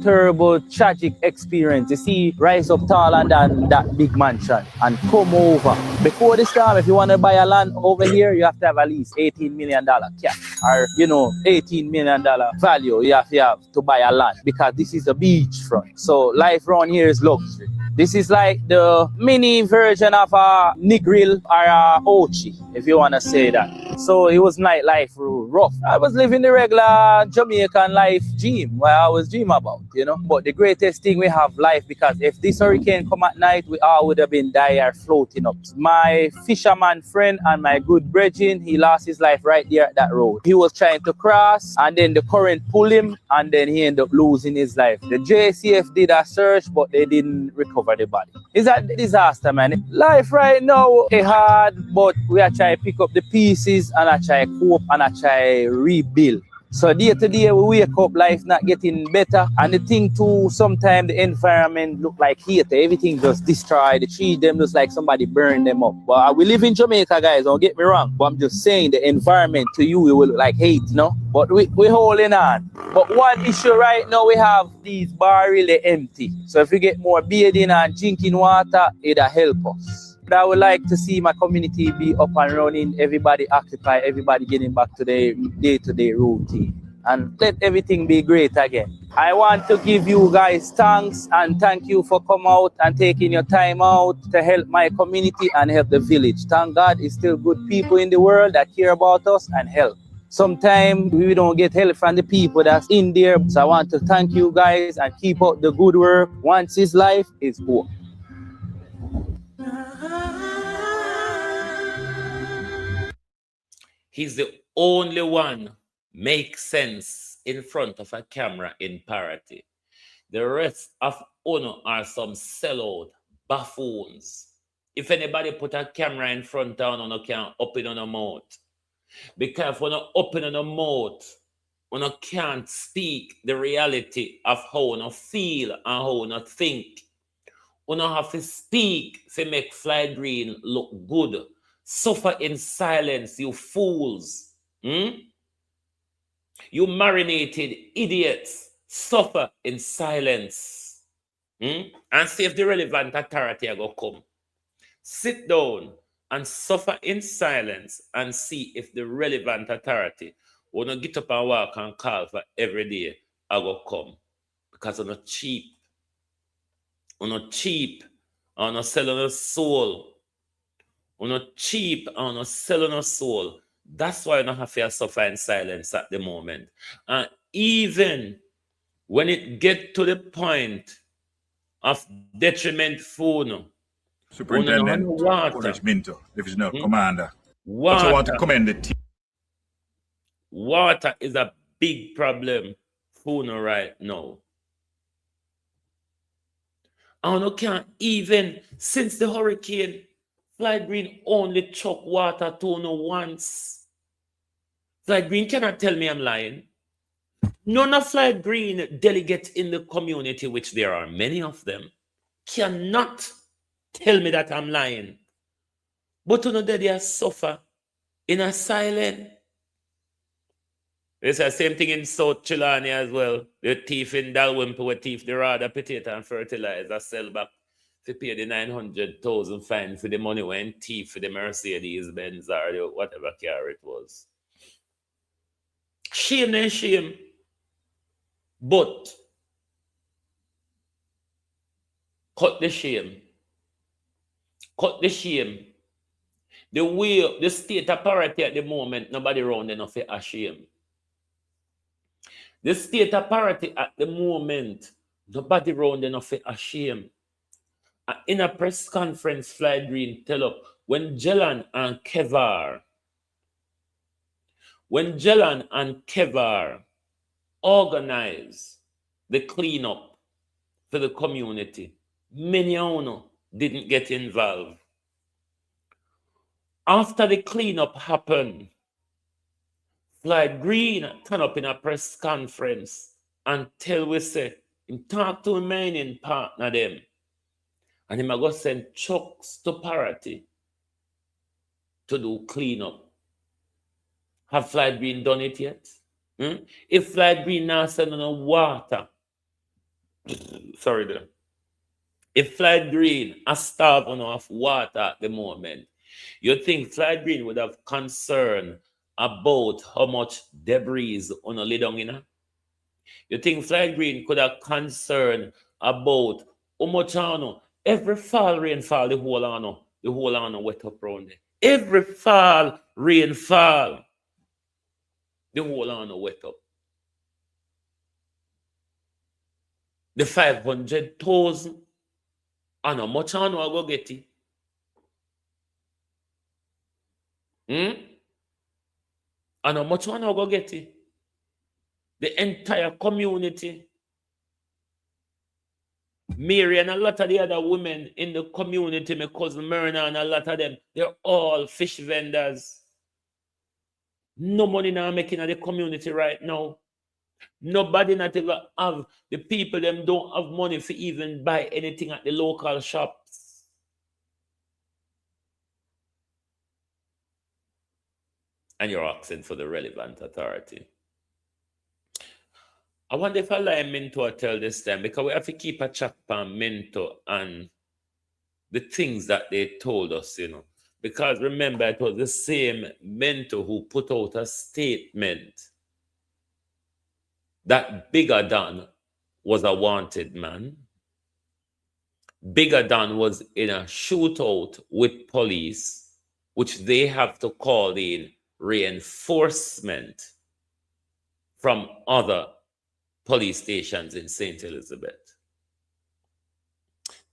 tragic experience. The sea rise up taller than that big mansion and come over. Before the storm, if you want to buy a land over here, you have to have at least $18 million cash or, $18 million value you have to buy a land because this is a beachfront. So life around here is luxury. This is like the mini version of a Negril or a Ochi, if you want to say that. So it was nightlife rough. I was living the regular Jamaican life dream, where I was dreaming about, you know. But the greatest thing we have life, because if this hurricane come at night, we all would have been dire floating up. My fisherman friend and my good brethren, he lost his life right there at that road. He was trying to cross, and then the current pulled him, and then he ended up losing his life. The JCF did a search, but they didn't recover the body. It's a disaster, man. Life right now is hard, but we are trying to pick up the pieces and I try to cope and I try to rebuild. So day to day we wake up, life not getting better. And the thing too, sometimes the environment look like hate. Everything just destroyed. The trees them just like somebody burned them up. But we live in Jamaica, guys, don't get me wrong. But I'm just saying the environment to you, it will look like hate, you know? But we holding on. But one issue right now, we have these bars really empty. So if we get more bathing and drinking water, it'll help us. I would like to see my community be up and running, everybody occupied, everybody getting back to their day-to-day routine, and let everything be great again. I want to give you guys thanks and thank you for coming out and taking your time out to help my community and help the village. Thank God it's still good people in the world that care about us and help. Sometimes we don't get help from the people that's in there. So I want to thank you guys and keep up the good work. Once is life, is hope. He's the only one makes sense in front of a camera in parody. The rest of Uno are some sellout buffoons. If anybody put a camera in front of Uno, can open on a mouth. Because when you open on a mouth, when you can't speak the reality of how you feel and how you think. You have to speak to make Fly Green look good. Suffer in silence, you fools. You marinated idiots. Suffer in silence. And see if the relevant authority will come. Sit down and suffer in silence and see if the relevant authority will not get up and walk and call for every day I will come. Because you're not cheap. You're not cheap. You're not selling your soul. You're not cheap. You're not selling your soul. That's why you don't have to suffer in silence at the moment. And even when it gets to the point of detriment food, Superintendent, Orders Minto, Divisional Commander. Also want to commend the team. Water is a big problem for you right now. And you can't even, since the hurricane, Fly Green only chuck water to you once. Fly Green cannot tell me I'm lying. None of Fly Green delegates in the community, which there are many of them, cannot tell me that I'm lying. But you know that they suffer in a silence. It's the same thing in South Chilani as well. The thief in Dalwymple with thief the rather potato and fertilizer sell back to pay the 900,000 fine for the money when thief for the Mercedes Benz or the whatever car it was. Shame and shame. But cut the shame. Cut the shame. The way the state authority at the moment, nobody around enough for shame. The state authority at the moment, nobody around enough for shame. In a press conference, Fly Green tell up when Jellan and Kevar organize the cleanup for the community, many of them didn't get involved. After the cleanup happened, Fly Green turn up in a press conference and tell we say, him talk to a mining partner them. And him go send trucks to Parity to do cleanup. Have Fly Green done it yet? If Fly Green now send no water, sorry there. If Fly Green are starving of water at the moment, you think Fly Green would have concern about how much debris on a lay down in? You think Fly Green could have concern about how much every fall rainfall the whole wet up around there. Every fall rainfall. The whole on wet up. The 500,000, and how much on I go get it? And how much one I go get it? The entire community. Mary and a lot of the other women in the community, my cousin Myrna and a lot of them, they're all fish vendors. No money now making in the community right now. Nobody not even have, the people them don't have money for even buy anything at the local shops. And you're asking for the relevant authority. I wonder if I lie Minto tell this time, because we have to keep a check on Minto and the things that they told us, you know. Because remember, it was the same Minto who put out a statement that Bigger Dan was a wanted man. Bigger Dan was in a shootout with police, which they have to call in reinforcement from other police stations in St. Elizabeth.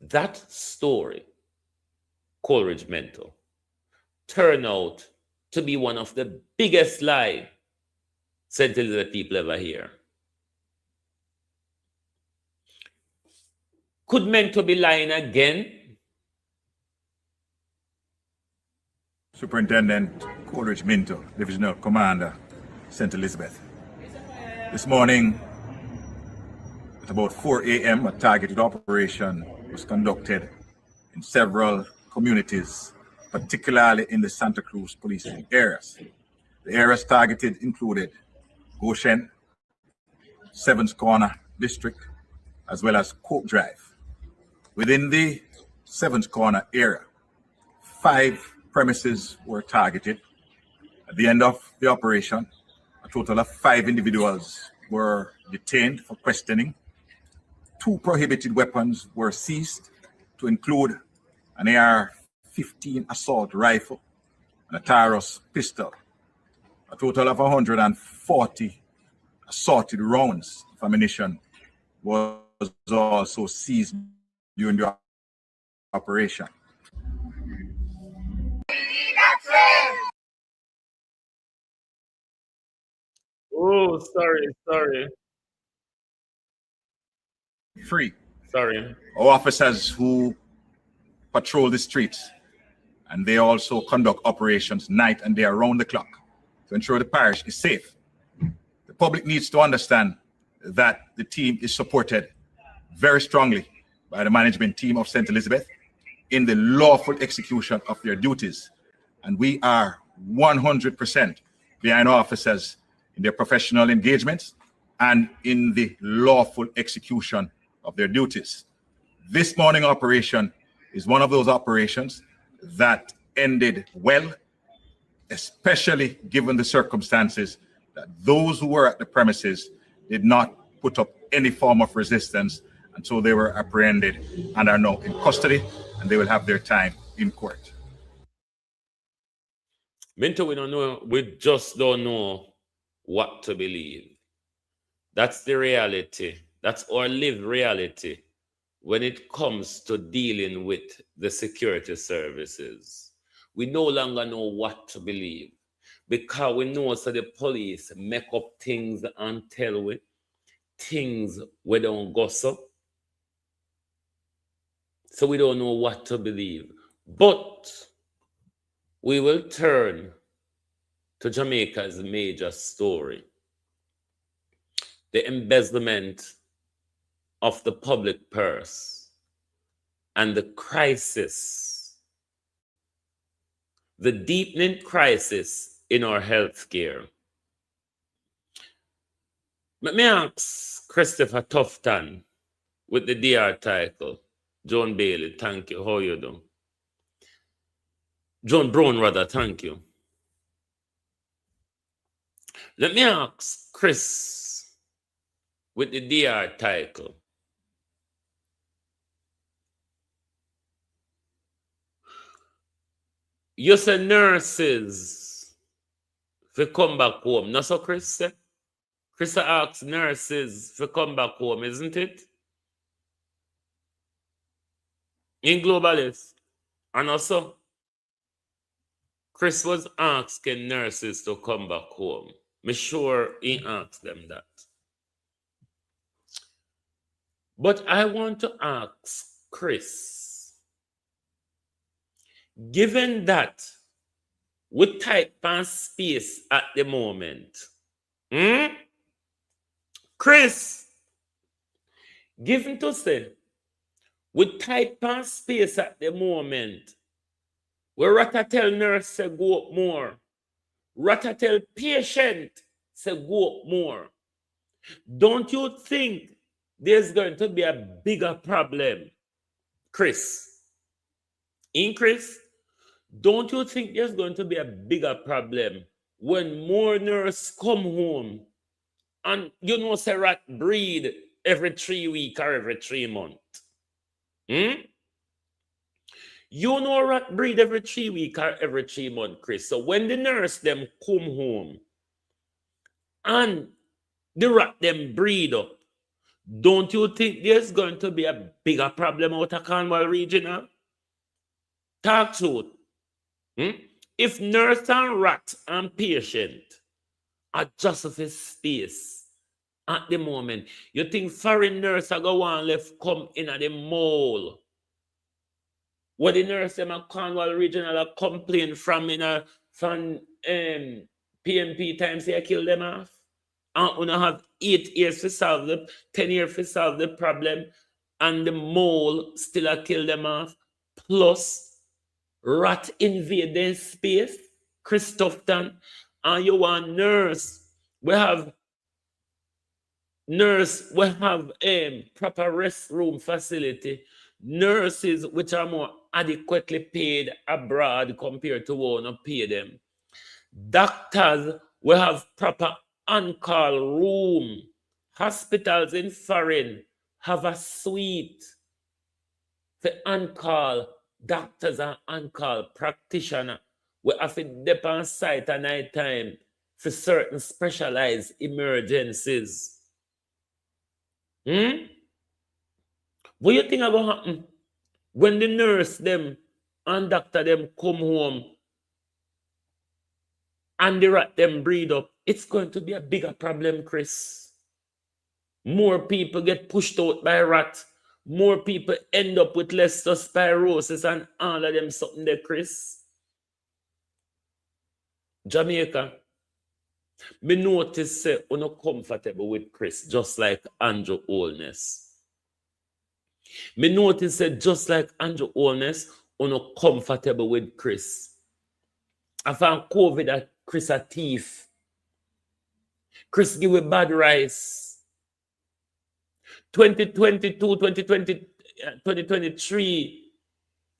That story, Coleridge Mental, turned out to be one of the biggest lies St. Elizabeth people ever hear. Could Mental be lying again? Superintendent Coleridge Minto, Divisional Commander, St. Elizabeth. This morning, at about 4 a.m., a targeted operation was conducted in several communities, particularly in the Santa Cruz policing areas. The areas targeted included Goshen, Sevens Corner District, as well as Coke Drive. Within the Sevens Corner area, 5 premises were targeted. At the end of the operation, a total of 5 individuals were detained for questioning. 2 prohibited weapons were seized, to include an AR-15 assault rifle and a Taurus pistol. A total of 140 assorted rounds of ammunition was also seized during the operation. Oh, sorry. Free. Sorry. Our officers who patrol the streets, and they also conduct operations night and day around the clock to ensure the parish is safe. The public needs to understand that the team is supported very strongly by the management team of St. Elizabeth in the lawful execution of their duties. And we are 100% behind our officers in their professional engagements and in the lawful execution of their duties. This morning operation is one of those operations that ended well, especially given the circumstances that those who were at the premises did not put up any form of resistance, and so they were apprehended and are now in custody, and they will have their time in court. Minto, we don't know, we just don't know what to believe. That's the reality. That's our lived reality when it comes to dealing with the security services. We no longer know what to believe because we know so the police make up things and tell we things we don't gossip. So we don't know what to believe. But we will turn to Jamaica's major story, the embezzlement of the public purse and the crisis, the deepening crisis in our healthcare. Let me ask Christopher Tufton with the DR title. John Bailey, thank you. How you doing? John Brown, rather, thank you. Let me ask Chris with the DR title. You say nurses to come back home. Not so Chris said. Chris asks nurses to come back home, isn't it? In Globalist. And also, Chris was asking nurses to come back home. I'm sure he asked them that. But I want to ask Chris, given that we tight on space at the moment, Chris, given to say, we tight on space at the moment, where Rata tell nurse say go up more, Rata tell patient say go up more. Don't you think there's going to be a bigger problem, Chris? Chris, don't you think there's going to be a bigger problem when more nurses come home and say rat breed every 3 weeks or every 3 months? Rat breed every 3 weeks or every 3 months, Chris. So when the nurse them come home and the rat them breed up, don't you think there's going to be a bigger problem out of Cornwall region? Talk truth. If nurse and rat and patient are just of a space at the moment, you think foreign nurse are go on left come in at the mall? What the nurse them at Cornwall regional are complain from PMP times they kill them off? And we have 8 years to solve the 10 years to solve the problem, and the mole still a kill them off. Plus, rat invade their space, Christopherton, and you want nurse. We have proper restroom facility, nurses which are more adequately paid abroad compared to what we pay them. Doctors, we have proper on-call room. Hospitals in foreign have a suite for on-call doctors and on-call practitioners. We have to dip on site at night time for certain specialized emergencies. What do you think will happen when the nurse them and doctor them come home and the rat them breed up? It's going to be a bigger problem, Chris. More people get pushed out by rat. More people end up with leptospirosis and all of them something there, Chris. Jamaica, me notice say you're not comfortable with Chris, just like Andrew Holness. Me notice say just like Andrew Holness, you're not comfortable with Chris. I found COVID that Chris a thief. Chris give a bad rice. 2022, 2023,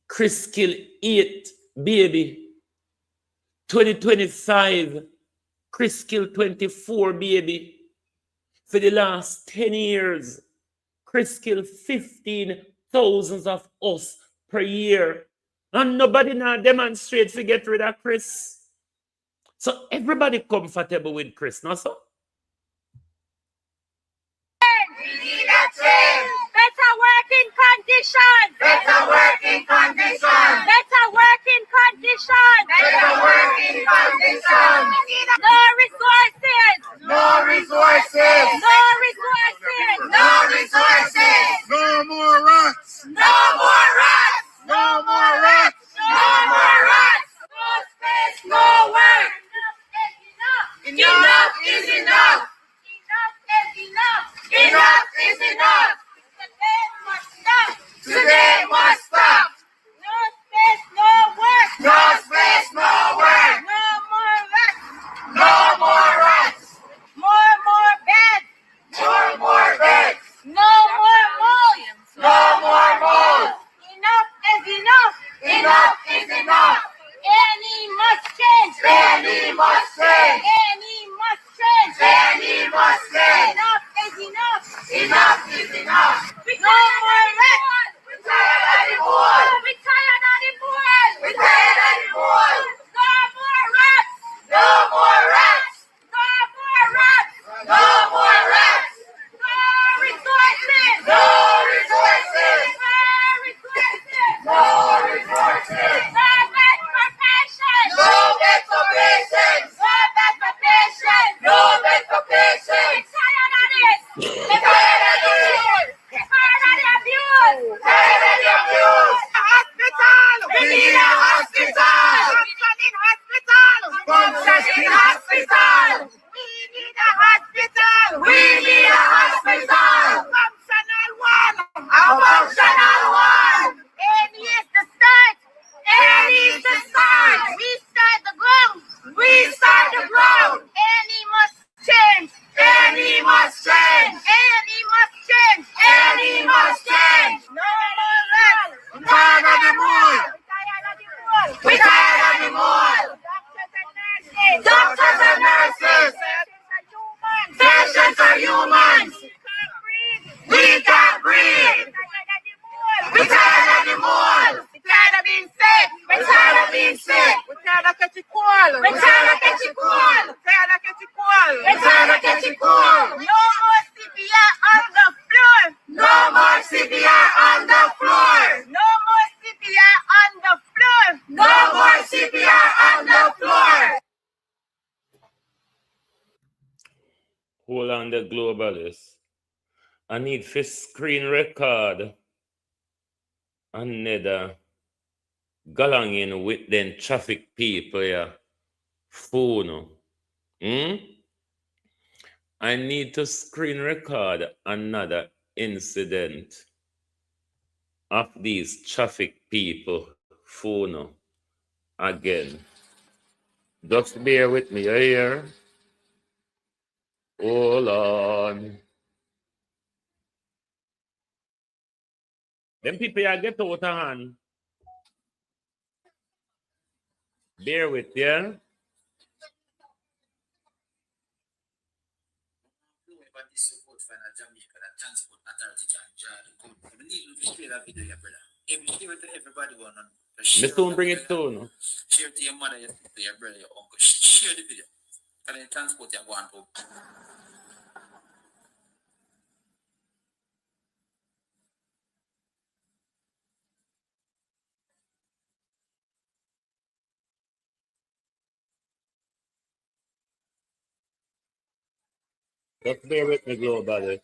Chris kill 8 baby. 2025, Chris kill 24 baby. For the last 10 years, Chris kill 15,000 of us per year. And nobody now demonstrate to get rid of Chris. So everybody comfortable with Chris, not so? Better working conditions. Better working conditions. Better working conditions. Better working conditions. No resources. No resources. No resources. No resources. No more rats. No more rats. No more rats. No more rats. No space. No work. Enough is enough. Enough is enough. Enough is enough. Today must stop. Today must stop. No space, no work. No space, no work. No more rats. No more rats. More beds. More beds. No more moles. No more moles. Enough is enough. Enough is enough. Any must change. Any must change. Any must change. Any must change. Enough is enough. Enough is enough. No more rats. We're tired of the board. We're tired of the board. We're tired of the board. No more rats. No more rats. hospital. We need a hospital. We need a hospital. Functional one. A functional one. Any is the start. Any is the start. We start the ground. We start the ground. Any must change. Any must change. Any must change. Any must change. No more rats. I'm tired of the mole. We tired of the mole. Doctors and nurses. Patients are humans. We can't breathe. We tired of the mole. We tired of being sick. We tired of being sick. We tired of catching cold. We tired of catching cold. Tired of catching cold. We tired of catching cold. No more CPR on the floor. No more CPR on the floor. No more CPR on the floor. No more CPR on the floor. Hold on the globalist. I need for screen record another galanging with them traffic people here. Phone. I need to screen record another incident of these traffic people phone again. Just bear with me here. Hold on. Them people I get out of hand. Bear with you. Me soon bring it soon. Share to your mother, to your brother, your uncle. Share the video. Can you transport your one to? Just bear with me, globally.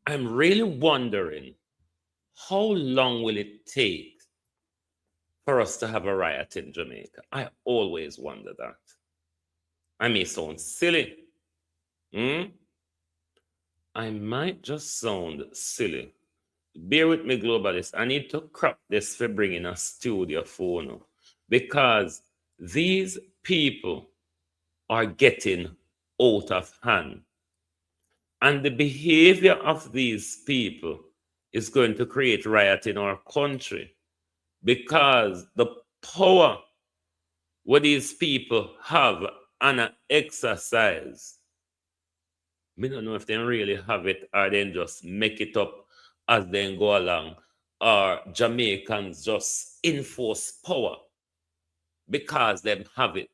I'm really wondering, how long will it take for us to have a riot in Jamaica? I always wonder that. I may sound silly. I might just sound silly. Bear with me, globalist. I need to crop this for bringing a studio phone because these people are getting out of hand. And the behavior of these people is going to create riot in our country because the power what these people have and exercise, we don't know if they really have it or they just make it up as they go along, or Jamaicans just enforce power because they have it.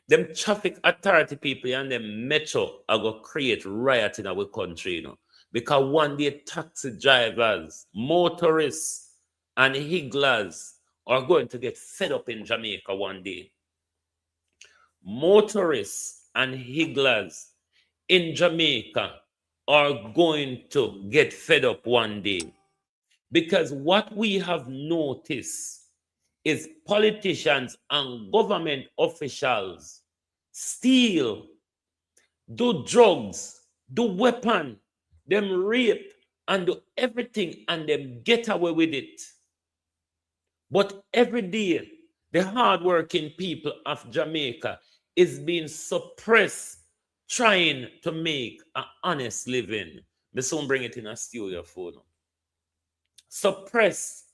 Them traffic authority people and them metro are going to create riot in our country, because one day taxi drivers, motorists, and higglers are going to get fed up in Jamaica one day. Motorists and higglers in Jamaica are going to get fed up one day, because what we have noticed is politicians and government officials steal, do drugs, do weapon, them rape, and do everything, and them get away with it. But every day, the hardworking people of Jamaica is being suppressed, trying to make an honest living. Me soon bring it in a studio phone. Suppressed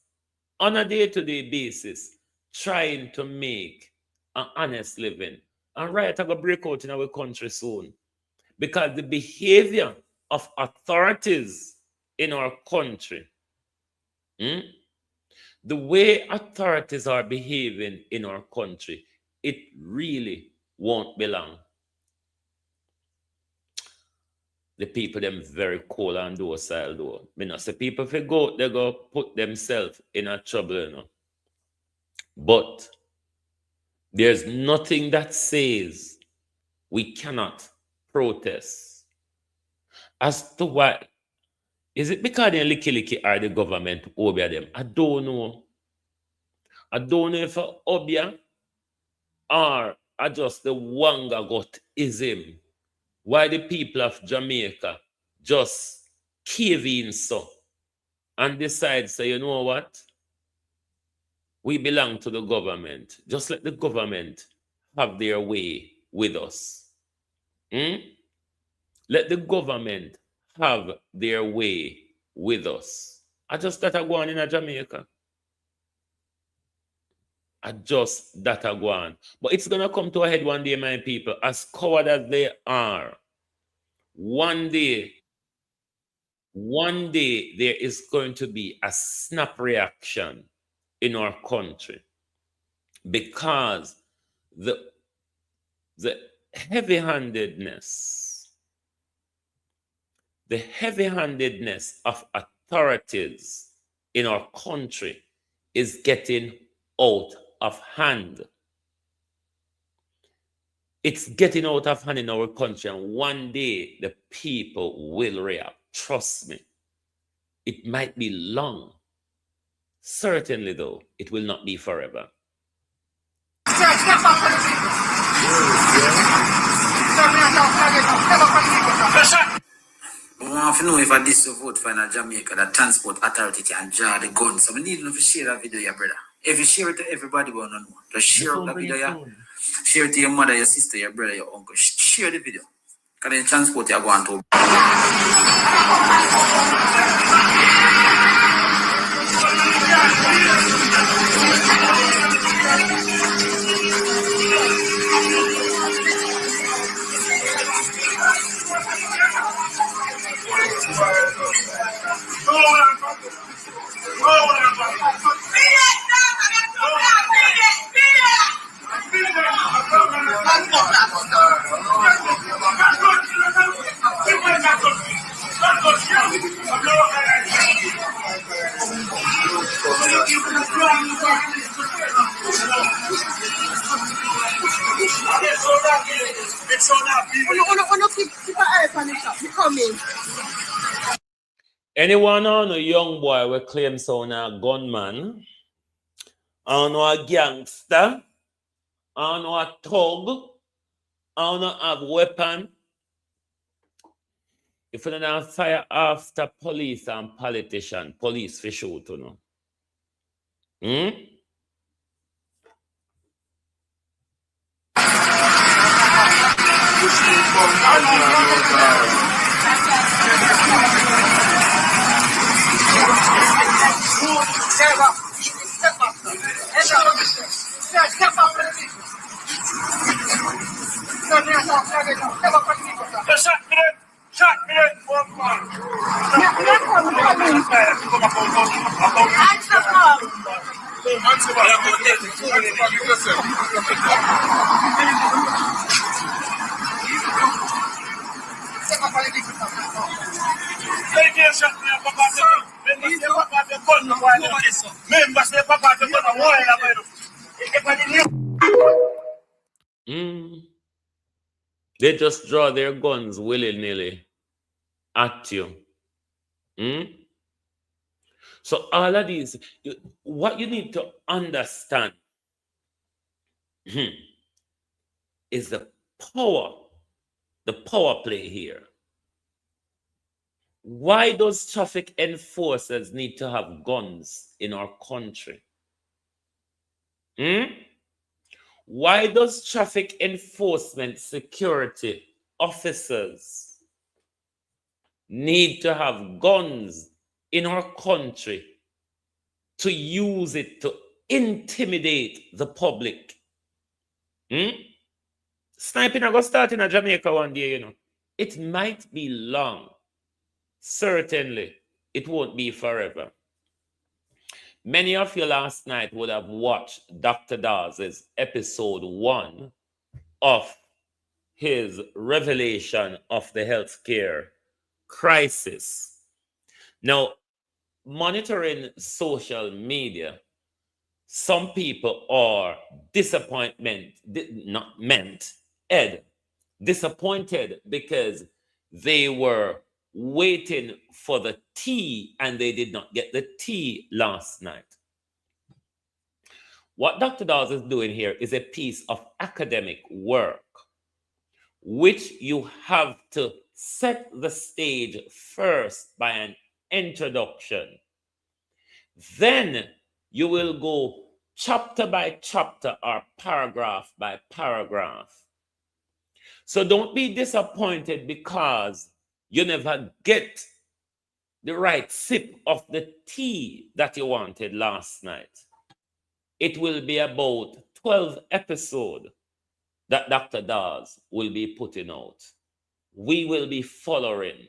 on a day-to-day basis, trying to make an honest living. And right, I go break out in our country soon. Because the behavior of authorities in our country, the way authorities are behaving in our country, it really won't be long. The people them very cold and docile though. Me not say people if they go put themselves in a trouble, you know. But there's nothing that says we cannot protest. As to why, is it because they licky are the government obey them? I don't know. I don't know if obey or I just the wanga got ism. Why the people of Jamaica just cave in so and decide, say, you know what? We belong to the government. Just let the government have their way with us. Let the government have their way with us. I just that I go on in Jamaica. I just that I go on. But it's going to come to a head one day, my people, as coward as they are. One day, there is going to be a snap reaction in our country because the heavy-handedness of authorities in our country is getting out of hand. It's getting out of hand in our country, and one day the people will react. Trust me. It might be long. Certainly, though, it will not be forever. I want to know if I this vote for in Jamaica, the transport authority can jar the guns. So we need to share that video, yeah, brother. If you share it to everybody, we don't know. Just share the video, yeah. Share it to your mother, your sister, your brother, your uncle. Share the video. Because the transport you are going to. Anyone on a young boy will claim someone a gunman, on a gangster, on a thug, on a weapon. If you don't fire after police and politician, police for shoot, you know. They just draw their guns willy-nilly at you. So all of these, what you need to understand is the power play here. Why does traffic enforcers need to have guns in our country? Why does traffic enforcement security officers need to have guns in our country to use it to intimidate the public? Sniping are going to start in Jamaica one day, you know. It might be long. Certainly, it won't be forever. Many of you last night would have watched Dr. Dawes' episode 1 of his revelation of the healthcare crisis. Now, monitoring social media, some people are disappointed because they were waiting for the tea and they did not get the tea last night. What Dr. Dawes is doing here is a piece of academic work, which you have to set the stage first by an introduction. Then you will go chapter by chapter or paragraph by paragraph. So don't be disappointed because you never get the right sip of the tea that you wanted last night. It will be about 12 episodes that Dr. Dawes will be putting out. We will be following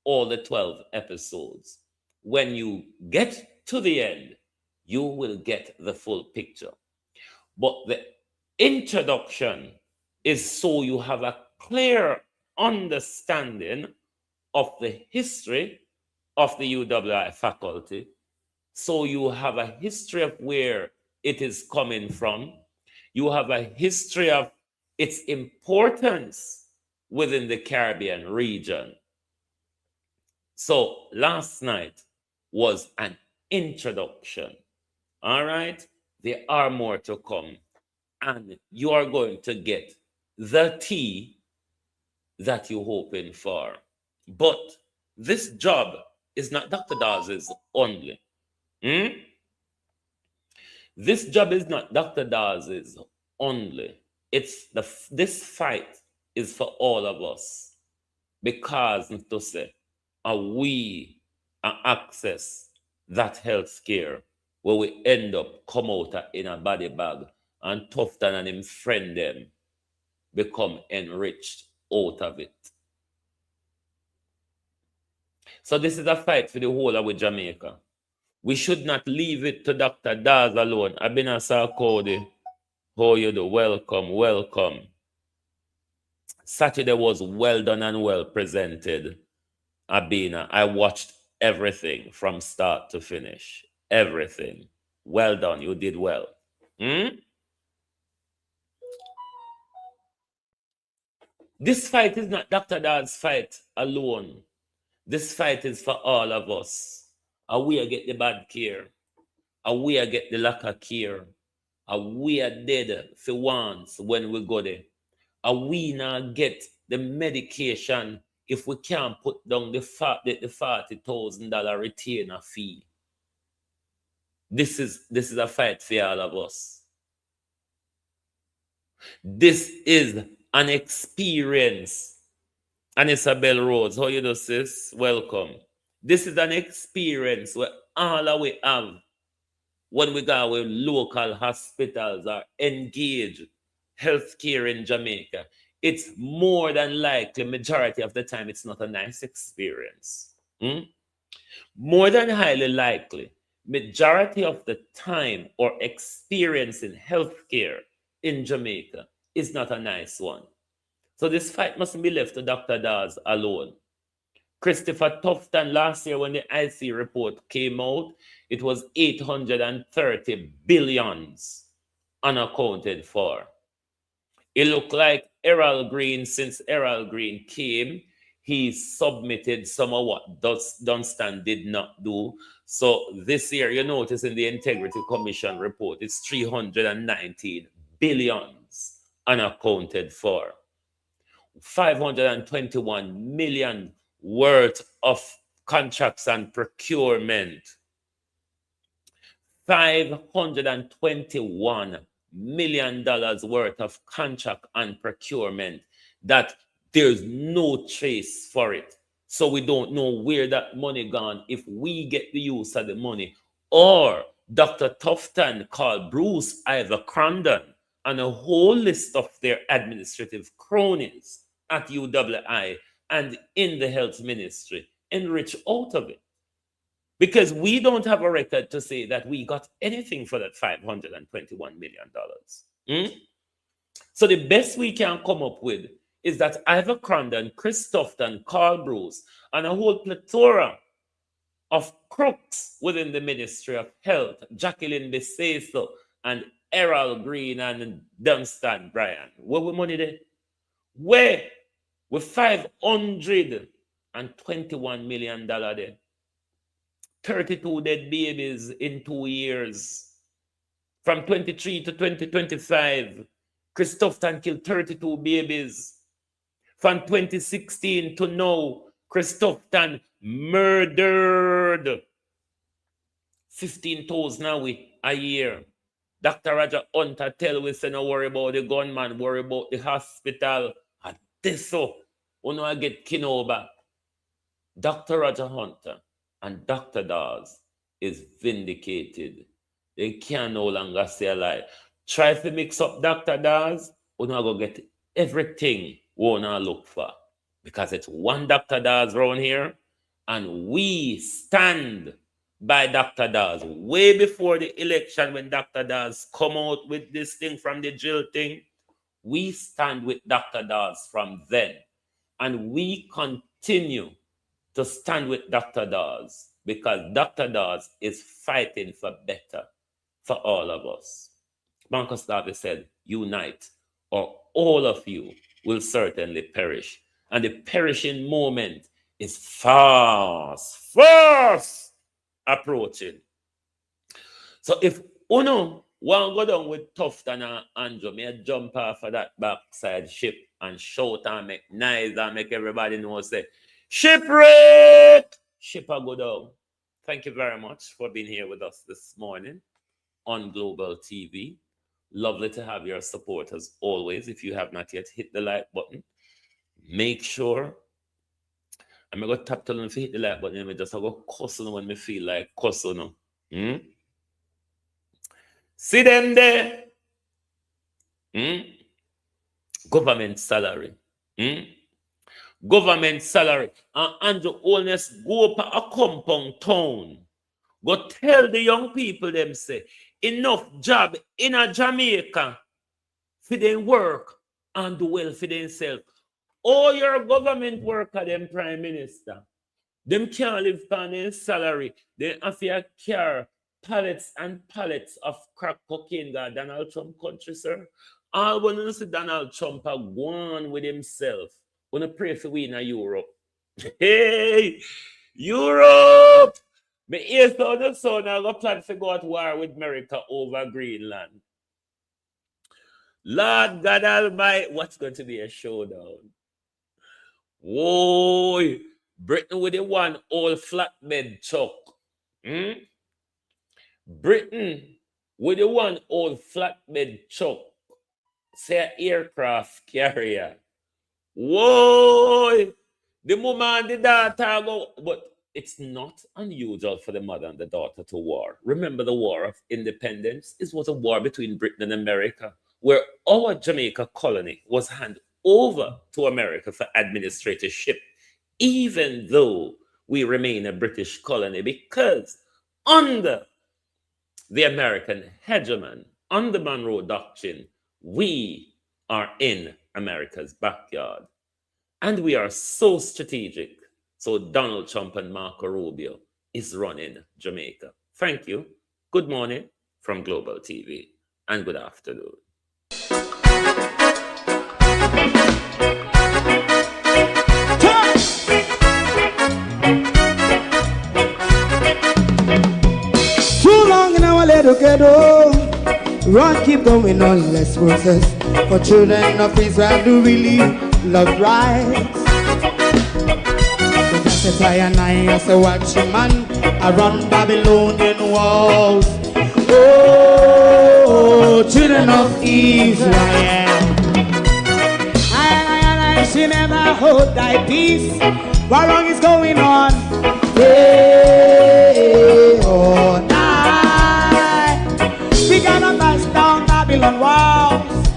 all the 12 episodes. When you get to the end, you will get the full picture. But the introduction is so you have a clear understanding of the history of the UWI faculty. So you have a history of where it is coming from. You have a history of its importance within the Caribbean region. So last night was an introduction. All right? There are more to come. And you are going to get the tea that you're hoping for. But this job is not Dr. Dawes' only. This job is not Dr. Dawes' only. This fight is for all of us. Because to say, we access that health care where we end up come out in a body bag and Tufton and him friend them become enriched out of it. So this is a fight for the whole of Jamaica. We should not leave it to Dr. Dawes alone. Abina Sarkodi, how you do? Welcome, welcome. Saturday was well done and well presented. Abina, I watched everything from start to finish. Everything. Well done. You did well. This fight is not Dr. Dawes' fight alone. This fight is for all of us. And we get the bad care. And we get the lack of care. And we are dead for once when we go there. And we now get the medication if we can't put down the $40,000 retainer fee. This is a fight for all of us. This is an experience. And Isabel Rhodes, how you do, sis? Welcome. This is an experience where all we have when we go with local hospitals or engage healthcare in Jamaica. It's more than likely, majority of the time, it's not a nice experience. More than highly likely, majority of the time or experience in healthcare in Jamaica is not a nice one. So this fight mustn't be left to Dr. Dawes alone. Christopher Tufton last year when the IC report came out, it was 830 billions unaccounted for. It looked like Errol Green, since Errol Green came, he submitted some of what Dunstan did not do. So this year, you notice in the Integrity Commission report, it's 319 billions unaccounted for. 521 million worth of contracts and procurement. $521 million worth of contract and procurement that there's no trace for it. So we don't know where that money gone, if we get the use of the money, or Dr. Tufton called Bruce Ivor Crandon and a whole list of their administrative cronies at UWI and in the health ministry enrich out of it. Because we don't have a record to say that we got anything for that $521 million. So the best we can come up with is that Ivor Crandon, Chris Tufton, Carl Bruce, and a whole plethora of crooks within the Ministry of Health, Jacqueline Beseso and Errol Green and Dunstan Bryan. Where we money there? Where? With $521 million there. 32 dead babies in 2 years. From 23 to 2025, Chris Tufton killed 32 babies. From 2016 to now, Chris Tufton murdered 15,000 a year. Dr. Roger Hunter tell we say no worry about the gunman, worry about the hospital. And this so, when I get Kinoba, Dr. Roger Hunter and Dr. Dawes is vindicated. They can no longer say a lie. Try to mix up Dr. Dawes, we're not going to get everything we want to look for. Because it's one Dr. Dawes around here, and we stand by Dr. Dawes. Way before the election, when Dr. Dawes come out with this thing from the jail thing, we stand with Dr. Dawes from then. And we continue to stand with Dr. Dawes because Dr. Dawes is fighting for better for all of us. Marcus Garvey said, unite, or all of you will certainly perish. And the perishing moment is fast approaching. So if Uno want to go down with Tufton and Andrew, may I jump off of that backside ship and shout and make noise and make everybody know, say, shipwreck! Ship a go down. Thank you very much for being here with us this morning on Global TV. Lovely to have your support as always. If you have not yet hit the like button, make sure. I'm going to tap to them if you hit the like button. I'm just go cuss on when I feel like cuss on. See them there. Government salary. Government salary. And Andrew Holness go up a compound town. Go tell the young people them say, enough job in a Jamaica for them work and do well for themselves. All your government worker, them prime minister, them can't live on their salary. They have to carry pallets and pallets of crack cocaine to Donald Trump country, sir. All when you see Donald Trump go on with himself, when you pray for we in Europe. Hey, Europe! Me hear so the son I go plan to go at war with America over Greenland. Lord God Almighty, what's going to be a showdown? Whoa, Britain with the one old flatbed truck. Britain with the one old flatbed truck. Say an aircraft carrier. Whoa, the mom and the daughter go, but it's not unusual for the mother and the daughter to war. Remember the War of Independence? It was a war between Britain and America, where our Jamaica colony was handed over to America for administratorship, even though we remain a British colony, because under the American hegemon, under Monroe Doctrine, we are in America's backyard. And we are so strategic. So Donald Trump and Marco Rubio is running Jamaica. Thank you. Good morning from Global TV and good afternoon. ghetto. Run, keep going on, less process. For children of Israel do really love rights. So just a tie and I as a watchman around Babylonian walls. Oh, children of Israel. I should never hold thy peace. What wrong is going on? Hey, oh, night. We gonna bust down Babylon walls.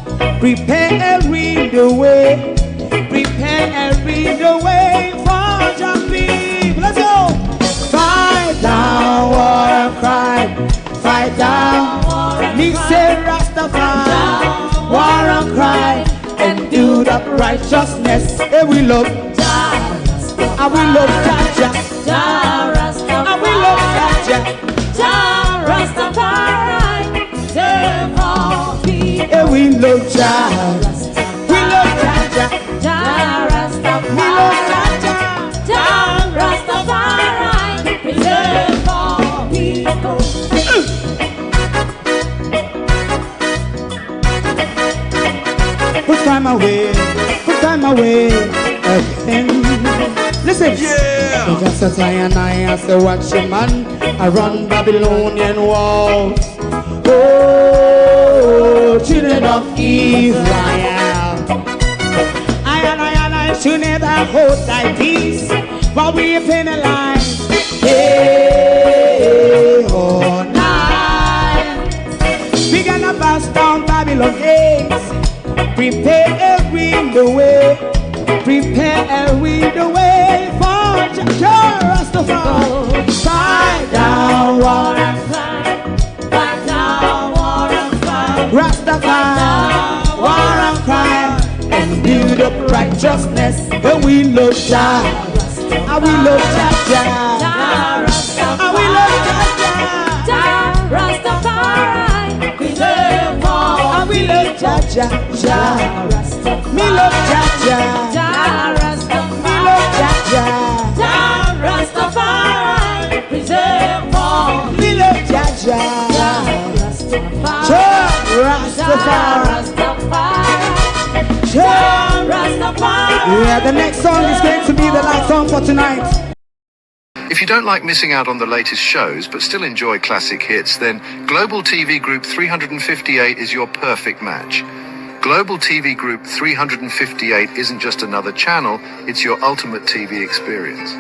Prepare and read the way. Prepare and read the way for your people. Let's go. Fight down war and crime. Fight down war and crime. Rastafari. War and crime. And do that righteousness. And we love Jah. And we love Jah. Jah Rastafari. And we love Jah. Jah Rastafari. Save all people. And we love Jah. We love Jah. Jah Rastafari. We love Jah. Jah Rastafari. Save all people. Put time away again. Listen, yeah. So just as I and I as a watchman, I run Babylonian walls. Oh, children of Israel. I should never hold thy peace while we are penalized. Hey, oh, night. We gonna bust down Babylon gates. Prepare and read the way. Prepare and read the way for Jah Rastafari. Fight down war and crime. Fight down war and crime. Rastafari. War and crime. And build up righteousness. And we love Jah. And we love Jah. Jah Rastafari. And we love Jah. Jah Rastafari. We love all. And we love Jah. Jah Rastafari. Me love Jah. Jah Rastafari. Me love Jah. Jah Rastafari. Preserve all. Me love Jah. Jah Rastafari. Jah Rastafari. Jah Rastafari. Yeah, the next song is going to be the last song for tonight. If you don't like missing out on the latest shows but still enjoy classic hits, then Global TV Group 358 is your perfect match. Global TV Group 358 isn't just another channel, it's your ultimate TV experience.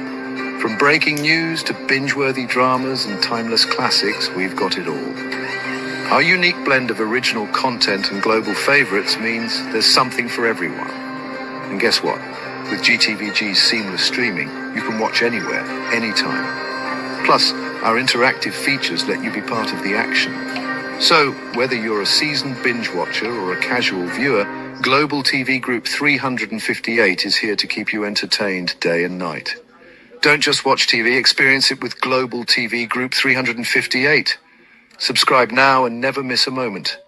From breaking news to binge-worthy dramas and timeless classics, we've got it all. Our unique blend of original content and global favorites means there's something for everyone. And guess what? With GTVG's seamless streaming, you can watch anywhere, anytime. Plus, our interactive features let you be part of the action. So, whether you're a seasoned binge watcher or a casual viewer, Global TV Group 358 is here to keep you entertained day and night. Don't just watch TV, experience it with Global TV Group 358. Subscribe now and never miss a moment.